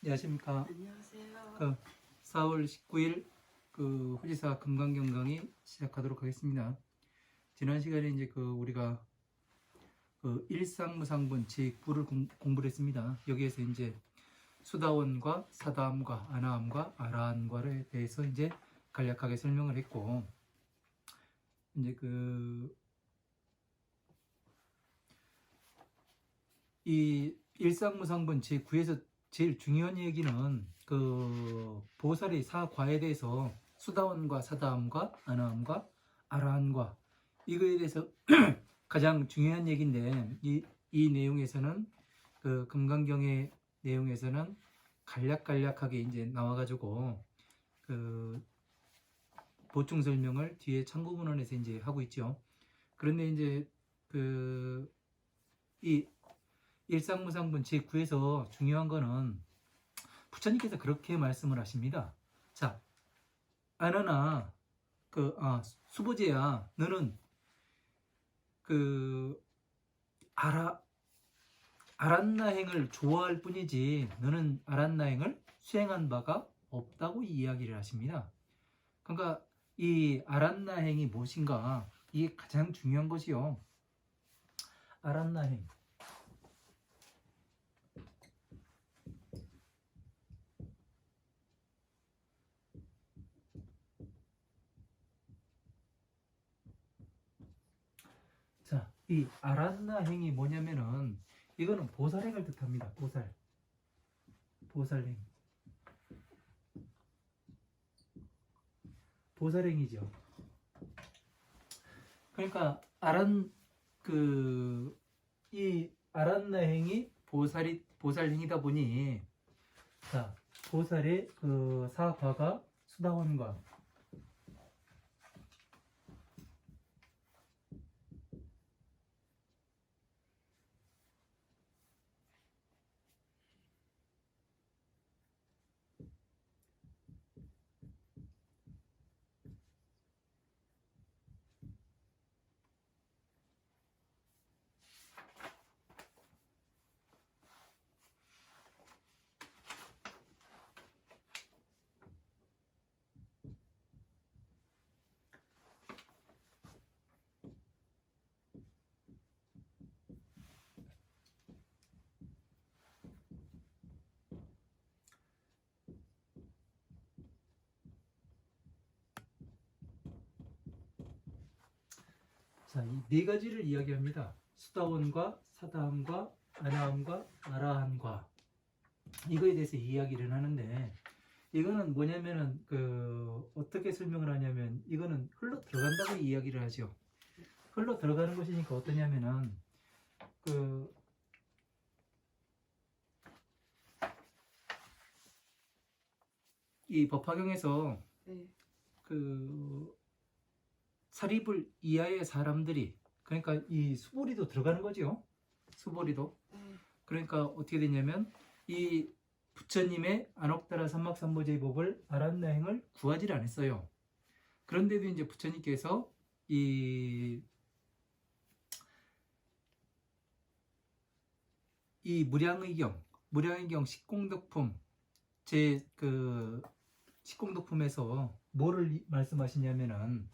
안녕하십니까. 안녕하세요. 4월 19일 후지사 금강경 강의 시작하도록 하겠습니다. 지난 시간에 이제 우리가 일상무상분 제9를 공부를 했습니다. 여기에서 이제 수다원과 사다함과 아나함과 아라함과에 대해서 이제 간략하게 설명을 했고, 이제 이 일상무상분 제9에서 제일 중요한 얘기는 보살의 사과에 대해서 수다원과 사다함과 아나함과 아라함과 이거에 대해서 가장 중요한 얘기인데, 이 내용에서는 금강경의 내용에서는 간략하게 이제 나와가지고 보충 설명을 뒤에 참고문헌에서 이제 하고 있죠. 그런데 이제 이 일상무상분 제9에서 중요한 거는 부처님께서 그렇게 말씀을 하십니다. 자, 아나나 수보제야, 너는 아란나행을 좋아할 뿐이지 너는 아란나행을 수행한 바가 없다고 이야기를 하십니다. 그러니까 이 아란나행이 무엇인가, 이게 가장 중요한 것이요. 아란나행. 자, 이 아란나행이 뭐냐면은 이거는 보살행을 뜻합니다. 보살행. 보살행이죠. 그러니까 이 아란나행이 보살행이다 보니, 자, 보살의 사과가 수다원과 자, 이 네 가지를 이야기합니다. 수다원과 사다함과 아나함과 아라함과 이거에 대해서 이야기를 하는데, 이거는 뭐냐면은 어떻게 설명을 하냐면, 이거는 흘러 들어간다고 이야기를 하죠. 흘러 들어가는 것이니까 어떠냐면은 이 법화경에서 네. 사립을 이하의 사람들이, 그러니까 이 수보리도 들어가는 거죠. 수보리도. 그러니까 어떻게 되냐면, 이 부처님의 안옥다라 삼막삼보제의 법을 아란나행을 구하지를 않았어요. 그런데도 이제 부처님께서 이 무량의경 식공덕품 식공덕품에서 뭐를 말씀하시냐면은,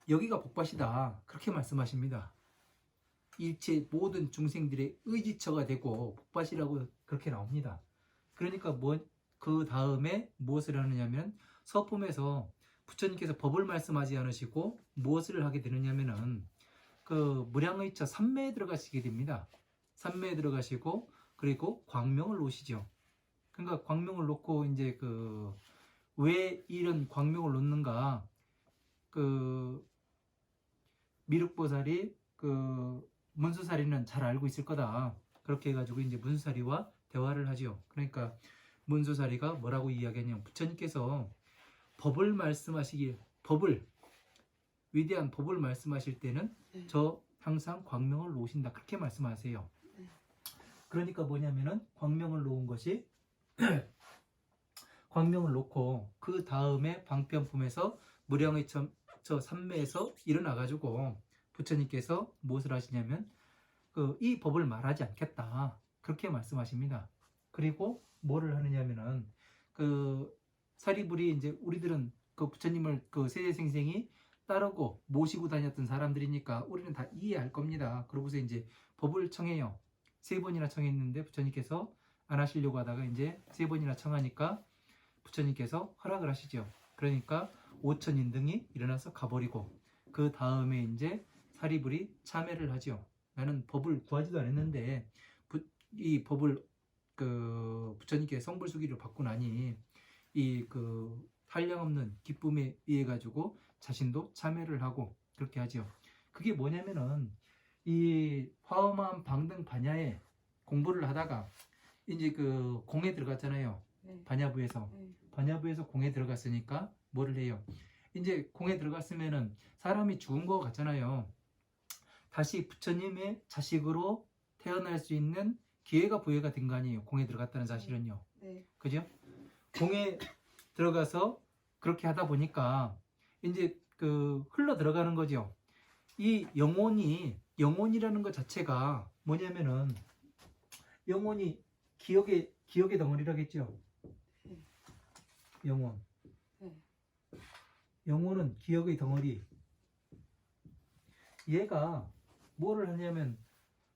여기가 복밭이다, 그렇게 말씀하십니다. 일체 모든 중생들의 의지처가 되고 복밭이라고 그렇게 나옵니다. 그러니까 그 다음에 무엇을 하느냐면, 서품에서 부처님께서 법을 말씀하지 않으시고 무엇을 하게 되느냐면은 무량의처 삼매에 들어가시게 됩니다. 삼매에 들어가시고, 그리고 광명을 놓으시죠. 그러니까 광명을 놓고 이제 왜 이런 광명을 놓는가, 미륵보살이 문수사리는 잘 알고 있을 거다, 그렇게 해가지고 이제 문수사리와 대화를 하죠. 그러니까 문수사리가 뭐라고 이야기하냐면, 부처님께서 위대한 법을 말씀하실 때는 저 항상 광명을 놓으신다, 그렇게 말씀하세요. 그러니까 뭐냐면은, 광명을 놓은 것이 광명을 놓고 그 다음에 방편품에서 무량의 저 삼매에서 일어나가지고 부처님께서 무엇을 하시냐면, 이 법을 말하지 않겠다, 그렇게 말씀하십니다. 그리고 뭐를 하느냐면은 그 사리불이 이제 우리들은 그 부처님을 그 세세생생히 따르고 모시고 다녔던 사람들이니까 우리는 다 이해할 겁니다. 그러고서 이제 법을 청해요. 3번이나 청했는데 부처님께서 안 하시려고 하다가 이제 3번이나 청하니까 부처님께서 허락을 하시죠. 그러니까 5천인 등이 일어나서 가버리고 그 다음에 이제 사리불이 참회를 하죠. 나는 법을 구하지도 않았는데 이 법을 그 부처님께 성불수기를 받고 나니 이 그 한량없는 기쁨에 의해 가지고 자신도 참회를 하고 그렇게 하죠. 그게 뭐냐면은 이 화엄한 방등 반야에 공부를 하다가 이제 그 공에 들어갔잖아요. 네. 반야부에서 네. 반야부에서 공에 들어갔으니까 뭐를 해요? 이제 공에 들어갔으면은 사람이 죽은 거 같잖아요. 다시 부처님의 자식으로 태어날 수 있는 기회가 부여가 된 거 아니에요. 공에 들어갔다는 사실은요. 네. 그죠? 공에 들어가서 그렇게 하다 보니까 이제 그 흘러 들어가는 거죠. 이 영혼이라는 것 자체가 뭐냐면은 영혼이 기억의 덩어리라겠죠. 네. 영혼. 네. 영혼은 기억의 덩어리. 얘가 뭐를 하냐면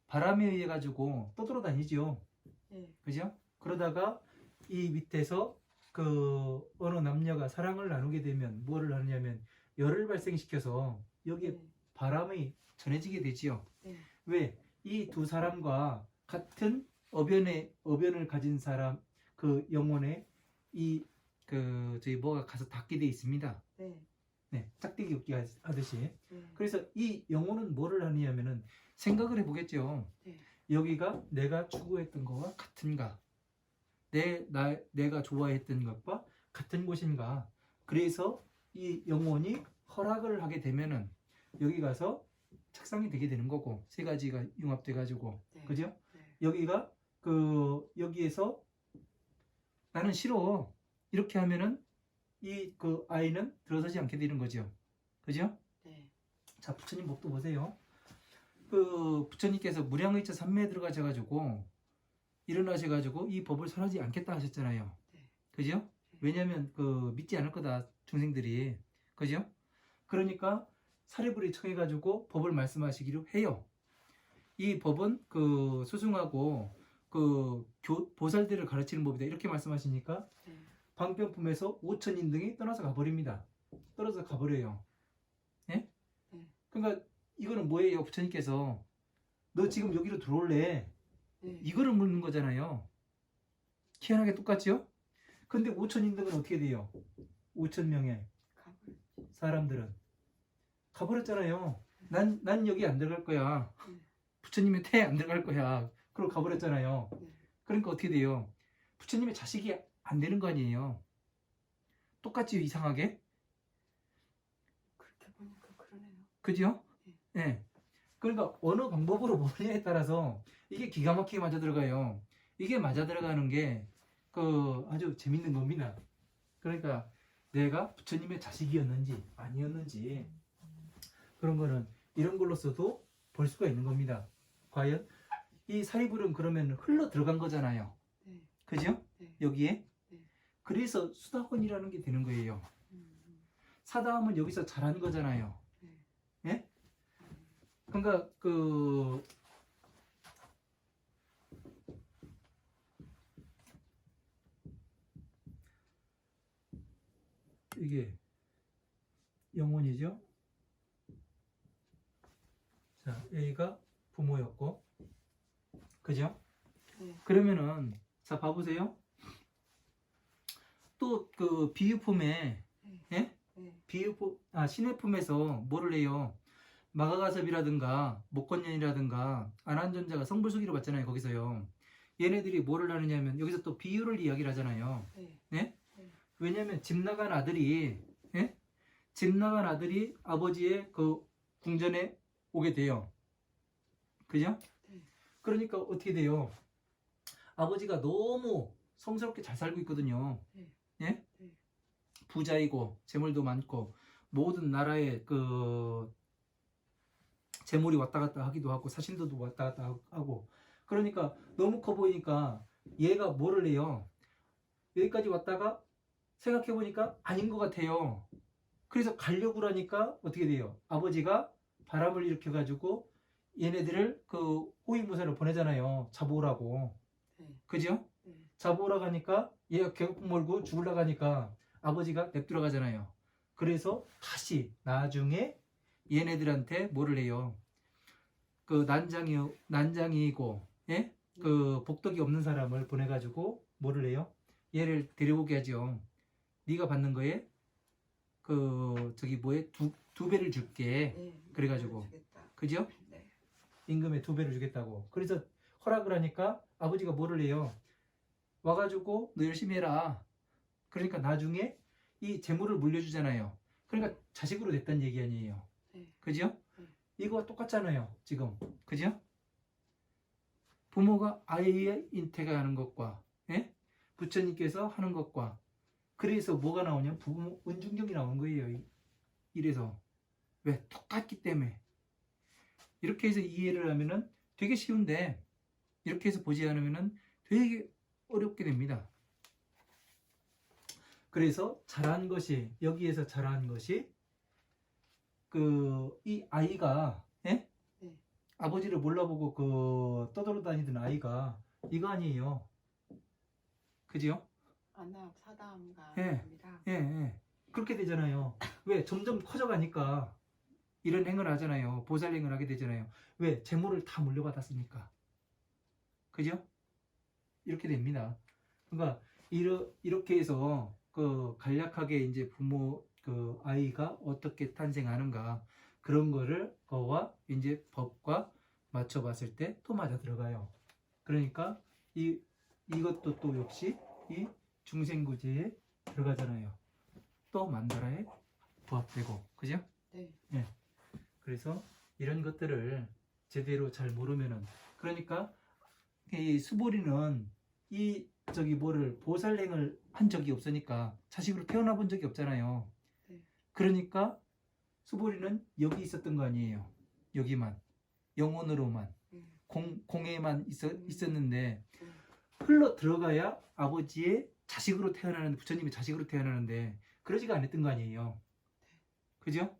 바람에 의해 가지고 떠돌아다니죠. 네. 그죠? 그러다가 이 밑에서 그 어느 남녀가 사랑을 나누게 되면 뭐를 하느냐면 열을 발생시켜서 여기에 네. 바람이 전해지게 되지요. 네. 왜? 이 두 사람과 같은 어변을 가진 사람 그 영혼에 이 그 저희 뭐가 가서 닿게 돼 있습니다. 네. 네, 짝대기 긋기 하듯이. 네. 그래서 이 영혼은 뭐를 하느냐면은 생각을 해보겠죠. 네. 여기가 내가 추구했던 것과 같은가? 내가 좋아했던 것과 같은 곳인가? 그래서 이 영혼이 허락을 하게 되면은 여기 가서 착상이 되게 되는 거고 세 가지가 융합돼 가지고 네. 그죠? 네. 여기가 여기에서 나는 싫어 이렇게 하면은 이 그 아이는 들어서지 않게 되는 거죠. 그죠? 네. 자, 부처님 법도 보세요. 그 부처님께서 무량의처 삼매에 들어가셔가지고 일어나셔가지고 이 법을 설하지 않겠다 하셨잖아요. 네. 그죠? 왜냐하면 그 믿지 않을 거다 중생들이. 그죠? 그러니까 사리불이 청해가지고 법을 말씀하시기로 해요. 이 법은 그 수승하고 그 보살들을 가르치는 법이다 이렇게 말씀하시니까 네. 방편품에서 5천인 등이 떠나서 가버립니다. 떨어져 가버려요. 예? 네. 그러니까 이거는 뭐예요? 부처님께서 너 지금 여기로 들어올래? 네. 이거를 묻는 거잖아요. 희한하게 똑같죠? 근데 5천인 등은 어떻게 돼요? 5천 명의 가불. 사람들은 가버렸잖아요. 난 여기 안 들어갈 거야. 네. 부처님의 태에 안 들어갈 거야. 그러고 가버렸잖아요. 네. 그러니까 어떻게 돼요? 부처님의 자식이 안 되는 거 아니에요. 똑같지요, 이상하게? 그렇게 보니까 그러네요. 그죠? 네. 그러니까 어느 방법으로 보느냐에 따라서 이게 기가 막히게 맞아 들어가요. 이게 맞아 들어가는 게 그 아주 재밌는 겁니다. 그러니까 내가 부처님의 자식이었는지 아니었는지 그런 거는 이런 걸로써도 볼 수가 있는 겁니다. 과연 이 사리불은 그러면 흘러 들어간 거잖아요. 네. 그죠? 네. 여기에. 네. 그래서 수다원이라는 게 되는 거예요. 사다음은 여기서 잘한 거잖아요. 네. 예? 그러니까 그 이게 영혼이죠. 자, A가 부모였고, 그죠? 네. 그러면은 자 봐보세요. 또 그 비유품에 예? 네. 신의 품에서 뭐를 해요? 마가가섭이라든가 목건년이라든가 안한존자가 성불수기를 받잖아요. 거기서요. 얘네들이 뭐를 하느냐면 여기서 또 비유를 이야기를 하잖아요. 네. 네? 네. 왜냐면 집 나간 아들이 예? 집 나간 아들이 아버지의 그 궁전에 오게 돼요. 그죠? 네. 그러니까 어떻게 돼요? 아버지가 너무 성스럽게 잘 살고 있거든요. 네. 예? 네. 부자이고 재물도 많고 모든 나라에 그 재물이 왔다 갔다 하기도 하고 사신도도 왔다 갔다 하고 그러니까 너무 커 보이니까 얘가 뭐를 해요? 여기까지 왔다가 생각해보니까 아닌 것 같아요. 그래서 가려고 하니까 어떻게 돼요? 아버지가 바람을 일으켜가지고 얘네들을 그 호위무사를 보내잖아요. 잡아오라고. 네. 그죠? 네. 잡아오라고 하니까 얘가 계곡 몰고 죽으려고 하니까 아버지가 냅두러 가잖아요. 그래서 다시 나중에 얘네들한테 뭐를 해요? 그 난장이고, 예? 그 복덕이 없는 사람을 보내가지고 뭐를 해요? 얘를 데려오게 하죠. 네가 받는 거에 그 저기 뭐에 두 배를 줄게. 네. 그래가지고. 주겠다. 그죠? 네. 임금의 두 배를 주겠다고. 그래서 허락을 하니까 아버지가 뭐를 해요? 와가지고 너 열심히 해라. 그러니까 나중에 이 재물을 물려주잖아요. 그러니까 자식으로 됐다는 얘기 아니에요. 네. 그죠? 네. 이거와 똑같잖아요. 지금. 그죠? 부모가 아이의 인태가 하는 것과, 예? 부처님께서 하는 것과, 그래서 뭐가 나오냐? 부모 은중경이 나오는 거예요. 이래서. 왜? 똑같기 때문에. 이렇게 해서 이해를 하면은 되게 쉬운데, 이렇게 해서 보지 않으면은 되게 어렵게 됩니다. 그래서 잘한 것이, 여기에서 잘한 것이, 이 아이가, 예? 네. 아버지를 몰라보고 떠돌아다니던 아이가 이거 아니에요. 그지요? 안압 사다함과 예. 합니다. 예, 예. 그렇게 되잖아요. 왜? 점점 커져가니까 이런 행을 하잖아요. 보살행을 하게 되잖아요. 왜? 재물을 다 물려받았으니까. 그죠? 이렇게 됩니다. 그러니까 이렇게 해서 간략하게 이제 부모 아이가 어떻게 탄생하는가 그런 거와 이제 법과 맞춰봤을 때 또 맞아 들어가요. 그러니까 이것도 또 역시 이 중생구제에 들어가잖아요. 또 만다라에 부합되고, 그죠? 네. 예. 그래서 이런 것들을 제대로 잘 모르면은, 그러니까 이 수보리는 뭐를 보살행을 한 적이 없으니까 자식으로 태어나 본 적이 없잖아요. 네. 그러니까 수보리는 여기 있었던 거 아니에요. 여기만 영혼으로만 공에만 있었는데 흘러 들어가야 아버지의 자식으로 태어나는, 부처님의 자식으로 태어나는데 그러지가 않았던 거 아니에요. 그죠?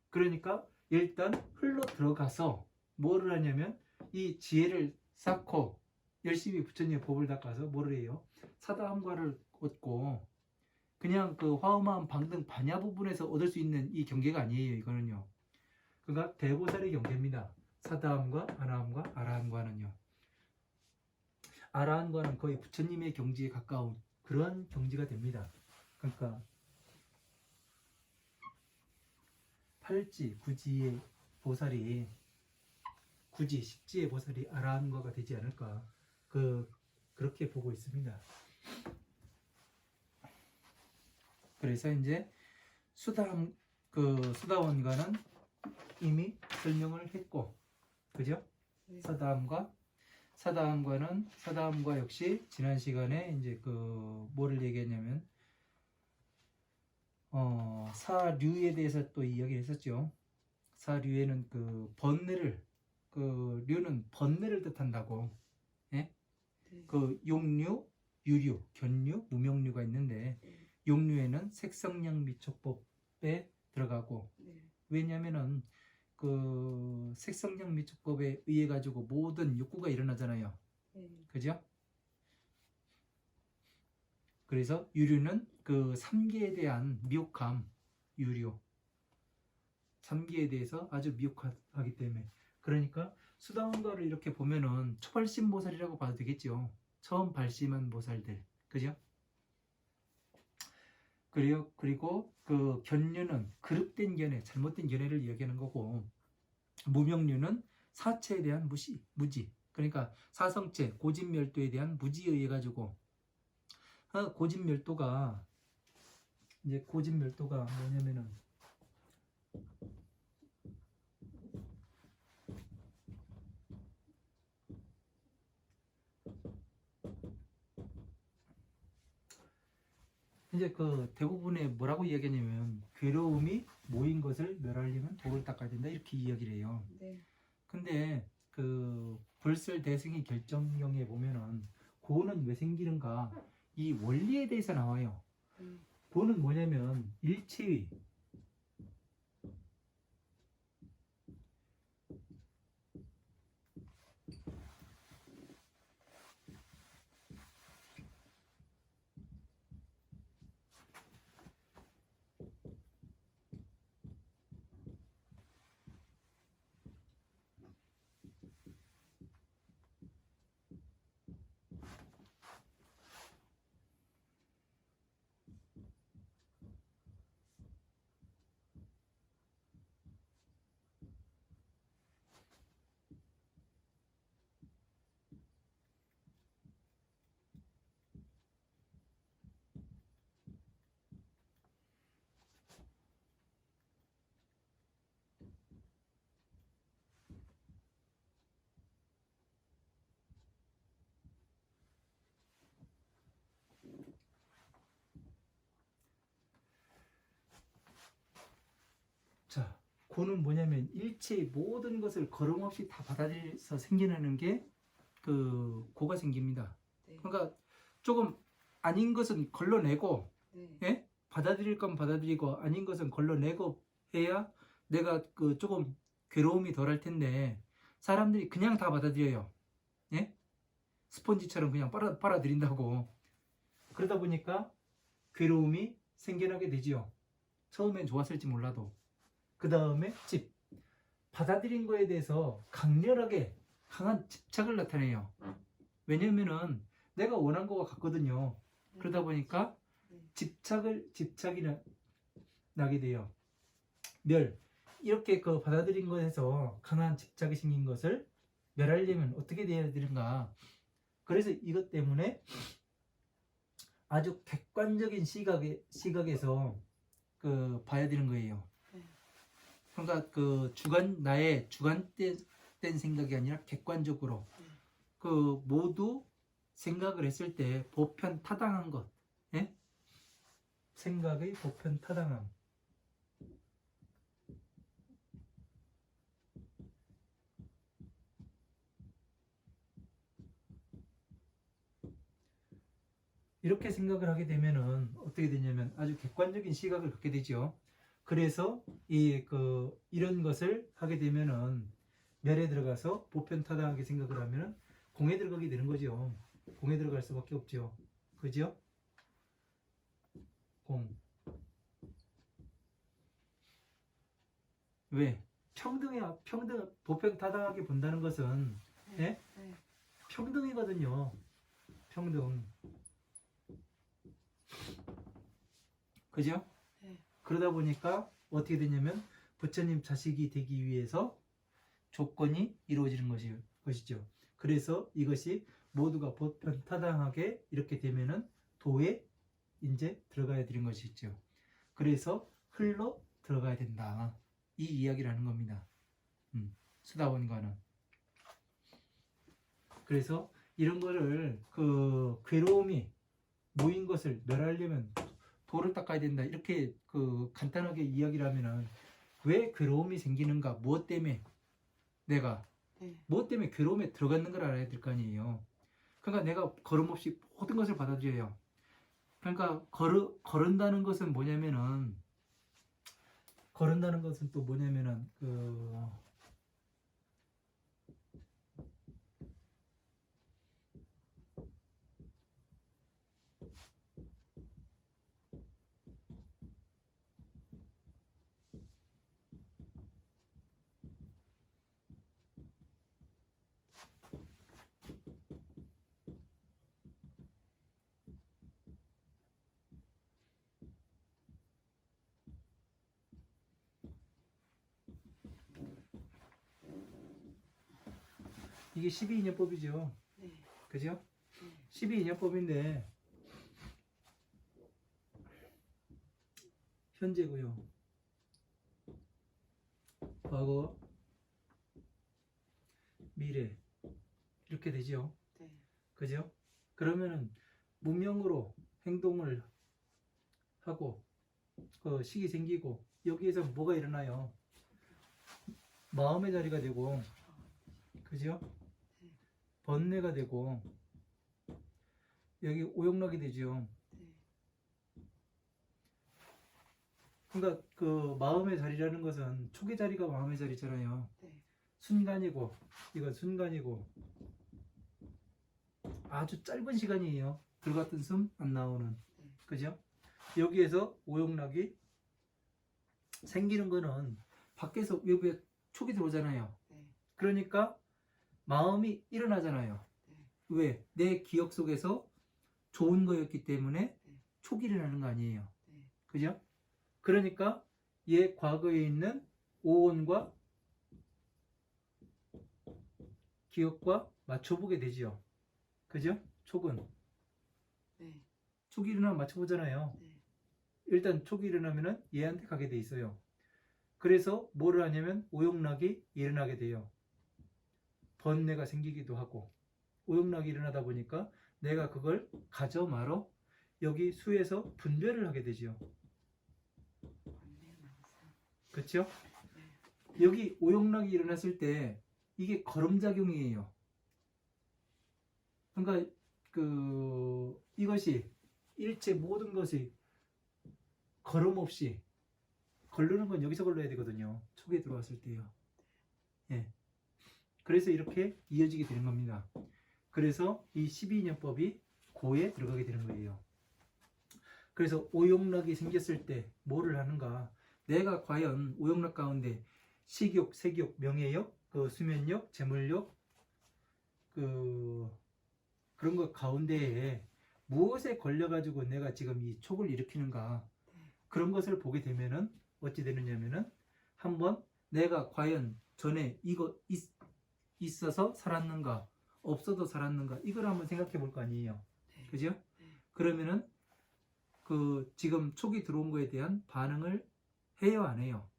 그러니까 일단 흘러 들어가서 뭐를 하냐면 이 지혜를 쌓고 열심히 부처님의 법을 닦아서 뭐를 해요? 사다함과를 얻고, 그냥 그 화엄한 방등 반야 부분에서 얻을 수 있는 이 경계가 아니에요. 이거는요. 그러니까 대보살의 경계입니다. 사다함과 아나함과 아라함과는요. 아라한과는 거의 부처님의 경지에 가까운 그런 경지가 됩니다. 그러니까 팔지, 구지의 보살이, 구지, 십지의 보살이 아라한과가 되지 않을까, 그렇게 보고 있습니다. 그래서 이제 수다원과는 이미 설명을 했고, 그죠? 네. 사다함과 역시 지난 시간에 이제 뭐를 얘기했냐면 사류에 대해서 또 이야기를 했었죠. 사류에는 번뇌를, 류는 번뇌를 뜻한다고. 예? 네. 용류, 유류, 견류, 무명류가 있는데 네. 용류에는 색성량 미촉법에 들어가고, 네. 왜냐면은 색성량 미촉법에 의해 가지고 모든 욕구가 일어나잖아요. 네. 그죠? 그래서 유류는 삼계에 대한 미혹함, 유류. 삼계에 대해서 아주 미혹하기 때문에. 그러니까 수다원가를 이렇게 보면은 초발심 보살이라고 봐도 되겠죠. 처음 발심한 보살들. 그죠? 그리고 견류는 그릇된 견해, 잘못된 견해를 이야기하는 거고, 무명류는 사체에 대한 무지. 그러니까 사성체, 고진멸도에 대한 무지에 의해 가지고, 고진멸도가 뭐냐면은 이제 대부분의 뭐라고 이야기하냐면 괴로움이 모인 것을 멸하려면 도를 닦아야 된다, 이렇게 이야기를 해요. 네. 근데 불설대승의 결정경에 보면은 고는 왜 생기는가 이 원리에 대해서 나와요. 고는 뭐냐면 일체의 자, 고는 뭐냐면 일체의 모든 것을 거름 없이 다 받아들여서 생겨나는 게 그 고가 생깁니다. 네. 그러니까 조금 아닌 것은 걸러내고 네. 예? 받아들일 건 받아들이고 아닌 것은 걸러내고 해야 내가 그 조금 괴로움이 덜할 텐데 사람들이 그냥 다 받아들여요. 예? 스펀지처럼 그냥 빨아들인다고. 그러다 보니까 괴로움이 생겨나게 되지요. 처음엔 좋았을지 몰라도. 그 다음에 받아들인 거에 대해서 강렬하게 강한 집착을 나타내요. 왜냐면은 내가 원한 거가 같거든요. 그러다 보니까 집착이 나게 돼요. 이렇게 그 받아들인 것에서 강한 집착이 생긴 것을 멸하려면 어떻게 돼야 되는가. 그래서 이것 때문에 아주 객관적인 시각에서 그 봐야 되는 거예요. 그러니까 그 나의 주관된 생각이 아니라 객관적으로 그 모두 생각을 했을 때 보편 타당한 것, 예? 생각의 보편 타당함. 이렇게 생각을 하게 되면은 어떻게 되냐면 아주 객관적인 시각을 갖게 되죠. 그래서 이런 것을 하게 되면은 멸에 들어가서 보편타당하게 생각을 하면은 공에 들어가게 되는 거죠. 공에 들어갈 수밖에 없죠. 그죠? 공. 왜? 보편타당하게 본다는 것은 예? 평등이거든요. 평등. 그죠? 그러다 보니까 어떻게 되냐면 부처님 자식이 되기 위해서 조건이 이루어지는 것이죠. 그래서 이것이 모두가 보편타당하게 이렇게 되면은 도에 이제 들어가야 되는 것이죠. 그래서 흘러 들어가야 된다. 이 이야기를 하는 겁니다. 수다원과는. 그래서 이런 거를 그 괴로움이 모인 것을 멸하려면 도를 닦아야 된다. 이렇게 그 간단하게 이야기를 하면은 왜 괴로움이 생기는가? 무엇 때문에 무엇 때문에 괴로움에 들어가는 걸 알아야 될 거 아니에요. 그러니까 내가 걸음없이 모든 것을 받아들여요. 그러니까 거른다는 것은 뭐냐면은 또 뭐냐면은 이게 12인연법이죠. 그죠? 12인연법인데 현재고요. 과거, 미래 이렇게 되죠. 그죠? 그러면은 문명으로 행동을 하고 그 식이 생기고 여기에서 뭐가 일어나요? 마음의 자리가 되고 그죠? 번뇌가 되고 여기 오용락이 되죠. 네. 그러니까 그 마음의 자리라는 것은 촉의 자리가 마음의 자리잖아요. 네. 순간이고 이건 순간이고 아주 짧은 시간이에요. 들어갔던 숨 안 나오는. 네. 그죠? 여기에서 오용락이 생기는 거는 밖에서 외부에 촉이 들어오잖아요. 네. 그러니까 마음이 일어나잖아요. 네. 왜? 내 기억 속에서 좋은 거였기 때문에 네. 촉이 일어나는 거 아니에요. 네. 그죠? 그러니까 얘 과거에 있는 오온과 기억과 맞춰보게 되죠. 그죠? 촉은. 네. 촉이 일어나면 맞춰보잖아요. 네. 일단 촉이 일어나면은 얘한테 가게 돼 있어요. 그래서 뭐를 하냐면 오용락이 일어나게 돼요. 번뇌가 생기기도 하고 오용락이 일어나다 보니까 내가 그걸 가져 말어 여기 수에서 분별을 하게 되죠. 번뇌 망상. 그렇죠? 네. 여기 오용락이 일어났을 때 이게 거름작용이에요. 그러니까 이것이 일체 모든 것이 걸음 없이 걸르는 건 여기서 걸러야 되거든요. 촉에 들어왔을 때요. 예. 그래서 이렇게 이어지게 되는 겁니다. 그래서 이 12인연법이 고에 들어가게 되는 거예요. 그래서 오용락이 생겼을 때 뭐를 하는가? 내가 과연 오용락 가운데 식욕, 색욕, 명예욕, 그 수면욕, 재물욕, 그런 것 가운데에 무엇에 걸려가지고 내가 지금 이 촉을 일으키는가? 그런 것을 보게 되면은 어찌 되느냐면은 한번 내가 과연 전에 이거 있어서 살았는가 없어도 살았는가 이걸 한번 생각해 볼 거 아니에요. 네. 그죠? 네. 그러면은 그 지금 촉이 들어온 거에 대한 반응을 해요 안 해요?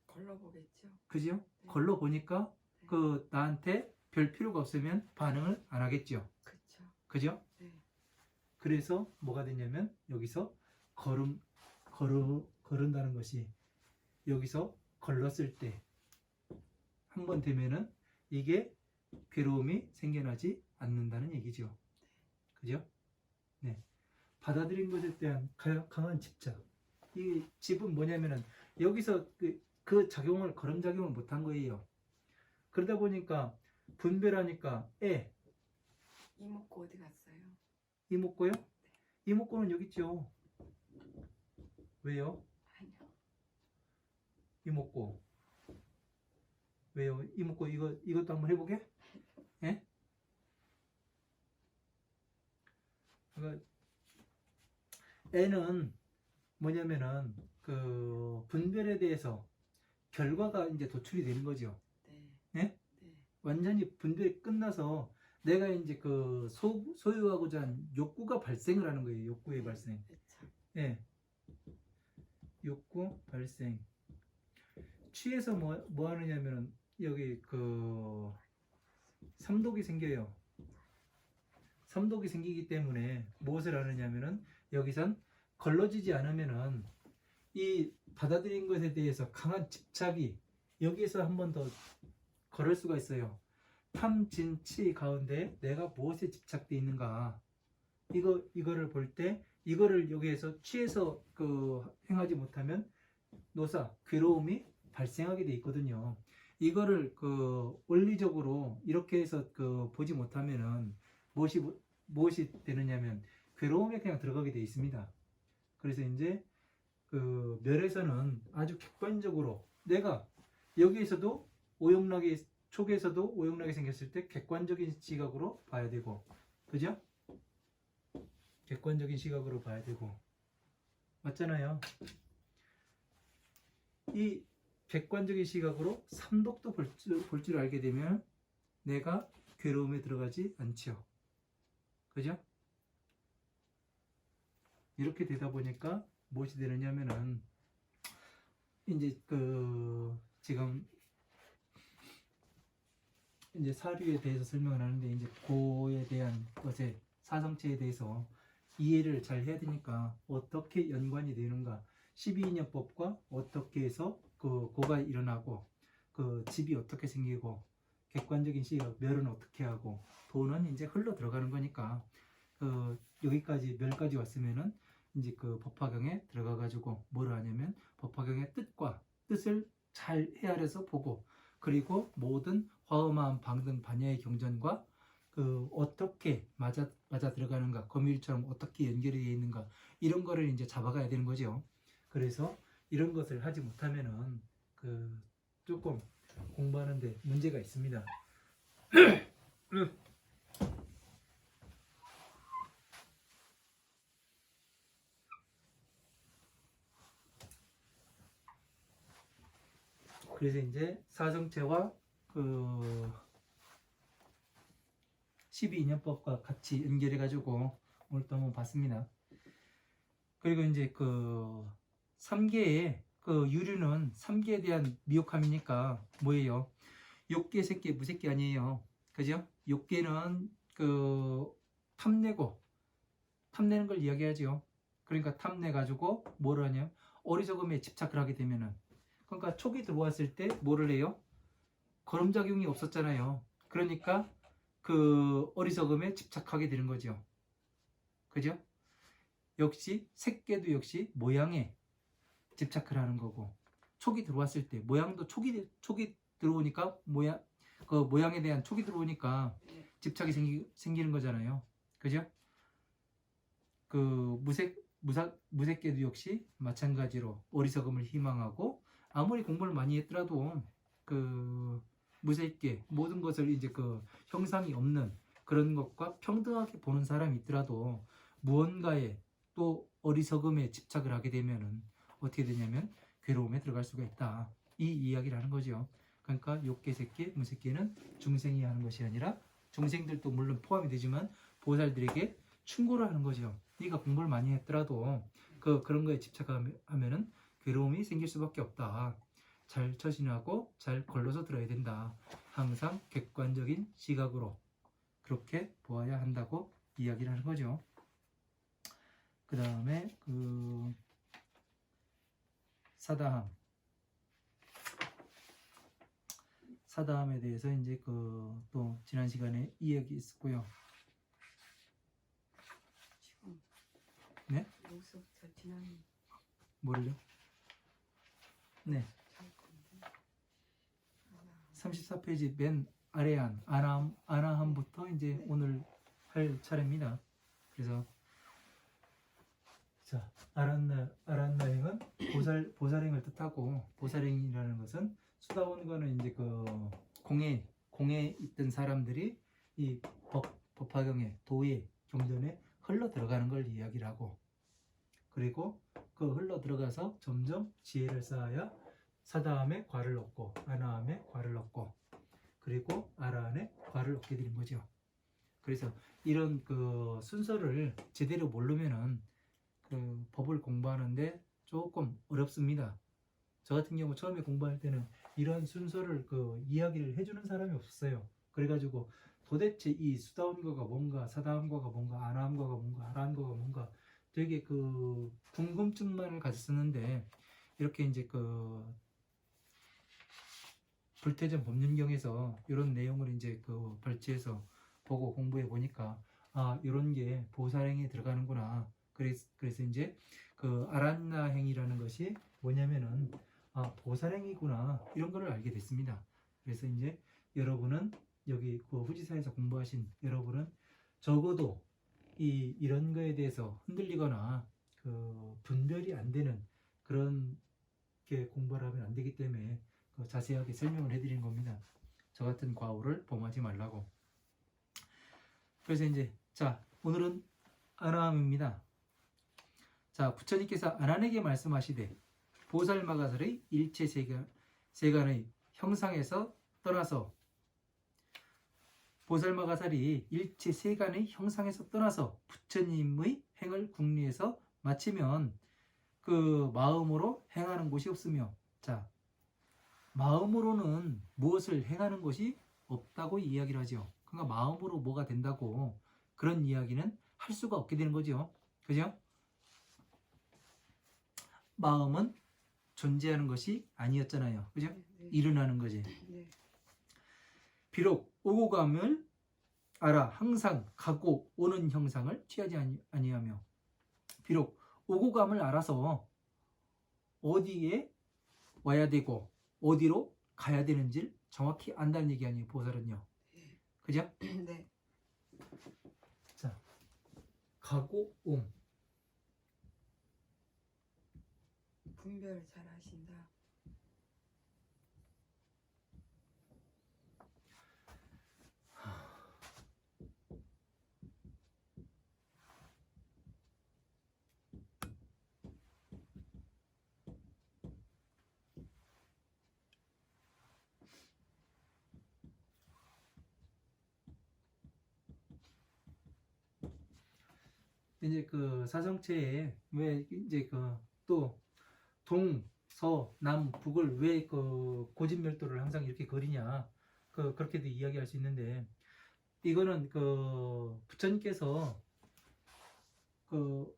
걸러보겠죠. 그죠? 네. 걸러 보니까 네. 그 나한테 별 필요가 없으면 반응을 안 하겠죠. 그렇죠. 그죠? 네. 그래서 뭐가 되냐면 여기서 거른다는 것이 여기서 걸렀을 때 한 번 되면은 이게 괴로움이 생겨나지 않는다는 얘기죠. 그죠? 네. 받아들인 것에 대한 강한 집착. 이 집은 뭐냐면은 여기서 그 작용을 거름작용을 못한 거예요. 그러다 보니까 분별하니까 이목구 어디 갔어요? 이목구요? 이목구는 여기 있죠. 왜요? 아니요. 이목구. 왜요? 이목구 이것도 한번 해보게? 예? 그러니까 애는 뭐냐면은 그 분별에 대해서 결과가 이제 도출이 되는 거죠. 네. 예? 네. 완전히 분별이 끝나서 내가 이제 그 소유하고자 한 욕구가 발생을 하는 거예요. 욕구의 발생. 그렇죠. 예. 욕구 발생. 취해서 뭐 하느냐면은 여기 그 삼독이 생겨요. 삼독이 생기기 때문에 무엇을 하느냐면은 여기선 걸러지지 않으면은 이 받아들인 것에 대해서 강한 집착이 여기에서 한 번 더 걸을 수가 있어요. 탐진치 가운데 내가 무엇에 집착되어 있는가 이거를 볼 때 이거를 여기에서 취해서 행하지 못하면 노사 괴로움이 발생하게 돼 있거든요. 이거를 원리적으로 이렇게 해서 보지 못하면은 무엇이 되느냐면 괴로움에 그냥 들어가게 돼 있습니다. 그래서 이제 멸에서는 아주 객관적으로 내가 여기에서도 촉에서도 오용락이 생겼을 때 객관적인 시각으로 봐야 되고, 그죠? 객관적인 시각으로 봐야 되고, 맞잖아요. 이 객관적인 시각으로 삼독도 볼 줄 알게 되면 내가 괴로움에 들어가지 않죠. 그죠? 이렇게 되다 보니까 무엇이 되느냐면은 이제 지금 이제 사류에 대해서 설명을 하는데 이제 고에 대한 것에 사성체에 대해서 이해를 잘 해야 되니까 어떻게 연관이 되는가 12인연법과 어떻게 해서 고가 일어나고 집이 어떻게 생기고 객관적인 시각, 멸은 어떻게 하고 도는 이제 흘러 들어가는 거니까 여기까지 멸까지 왔으면은 이제 그 법화경에 들어가 가지고 뭘 하냐면 법화경의 뜻을 잘 헤아려서 보고 그리고 모든 화엄한 방등 반야의 경전과 그 어떻게 맞아 들어가는가 거미줄처럼 어떻게 연결이 되어 있는가 이런 거를 이제 잡아가야 되는 거죠. 그래서 이런 것을 하지 못하면은 그 조금 공부하는데 문제가 있습니다. 그래서 이제 사정체와 그 12인연법과 같이 연결해 가지고 오늘 또 한번 봤습니다. 그리고 이제 그 3계의 그 유류는 3계에 대한 미혹함이니까 뭐예요? 욕계, 색계, 무색계 아니에요. 그죠? 욕계는 그 탐내는 걸 이야기하죠. 그러니까 탐내 가지고 뭐를 하냐? 어리석음에 집착을 하게 되면은 그러니까 촉이 들어왔을 때 뭐를 해요? 거름작용이 없었잖아요. 그러니까 그 어리석음에 집착하게 되는 거죠. 그죠? 역시 색계도 역시 모양에 집착을 하는 거고 촉이 들어왔을 때 모양도 촉이 들어오니까 그 모양에 대한 촉이 들어오니까 집착이 생기는 거잖아요. 그죠? 그 무색계도 역시 마찬가지로 어리석음을 희망하고 아무리 공부를 많이 했더라도 그 무색계 모든 것을 이제 그 형상이 없는 그런 것과 평등하게 보는 사람이 있더라도 무언가에 또 어리석음에 집착을 하게 되면은 어떻게 되냐면 괴로움에 들어갈 수가 있다. 이 이야기를 하는 거죠. 그러니까 욕계, 색계, 무색계는 중생이 하는 것이 아니라 중생들도 물론 포함이 되지만 보살들에게 충고를 하는 거죠. 네가 공부를 많이 했더라도 그런 거에 집착하면은 괴로움이 생길 수밖에 없다. 잘 처신하고 잘 걸러서 들어야 된다. 항상 객관적인 시각으로 그렇게 보아야 한다고 이야기를 하는 거죠. 그 다음에 그 사다함에 대해서 이제 그 또 지난 시간에 이야기 있었고요. 지금 네? 여기서부터 지난 뭐를요? 네. 잘 건데. 34페이지 맨 아래안 아나함부터 이제 오늘 할 차례입니다. 그래서 자 아란나행은 보살행을 뜻하고 보살행이라는 것은 수다원과는 이제 그 공에 있던 사람들이 이 법화경에 도에 경전에 흘러 들어가는 걸 이야기를 하고 그리고 그 흘러 들어가서 점점 지혜를 쌓아야 사다함에 과를 얻고 아나함에 과를 얻고 그리고 아라한에 과를 얻게 되는 거죠. 그래서 이런 그 순서를 제대로 모르면은 그 법을 공부하는데 조금 어렵습니다. 저 같은 경우 처음에 공부할 때는 이런 순서를 그 이야기를 해주는 사람이 없었어요. 그래가지고 도대체 이 수다원과가 뭔가 사다함과가 뭔가 아나함과가 뭔가 아라함과가 뭔가 되게 그 궁금증만을 가졌었는데 이렇게 이제 그 불태전 법륜경에서 이런 내용을 이제 그 발췌해서 보고 공부해 보니까 아 이런 게 보살행에 들어가는구나. 그래서 이제 그 아란나행이라는 것이 뭐냐면은 아 보살행이구나 이런 거를 알게 됐습니다. 그래서 이제 여러분은 여기 그 후지사에서 공부하신 여러분은 적어도 이런 거에 대해서 흔들리거나 그 분별이 안 되는 그런 게 공부를 하면 안 되기 때문에 자세하게 설명을 해드리는 겁니다. 저 같은 과오를 범하지 말라고. 그래서 이제 자 오늘은 아나함입니다. 자 부처님께서 아난에게 말씀하시되 보살마가설의 일체 세간의 형상에서 떠나서 보살마가살이 일체 세간의 형상에서 떠나서 부처님의 행을 궁리해서 마치면 그 마음으로 행하는 곳이 없으며 자 마음으로는 무엇을 행하는 것이 없다고 이야기를 하죠. 그러니까 마음으로 뭐가 된다고 그런 이야기는 할 수가 없게 되는 거죠. 그죠? 마음은 존재하는 것이 아니었잖아요. 그죠? 네. 일어나는 거지. 네. 비록 오고 감을 알아 항상 가고 오는 형상을 취하지 아니하며 비록 오고 감을 알아서 어디에 와야 되고 어디로 가야 되는지를 정확히 안다는 얘기 아니에요. 보살은요. 네. 그죠? 네. 자, 가고 옴. 분별을 잘 하신다. 이제 그 사성체에 왜 이제 그 또 동, 서, 남, 북을 왜 그 고진멸도를 항상 이렇게 그리냐 그렇게도 이야기할 수 있는데 이거는 그 부처님께서 그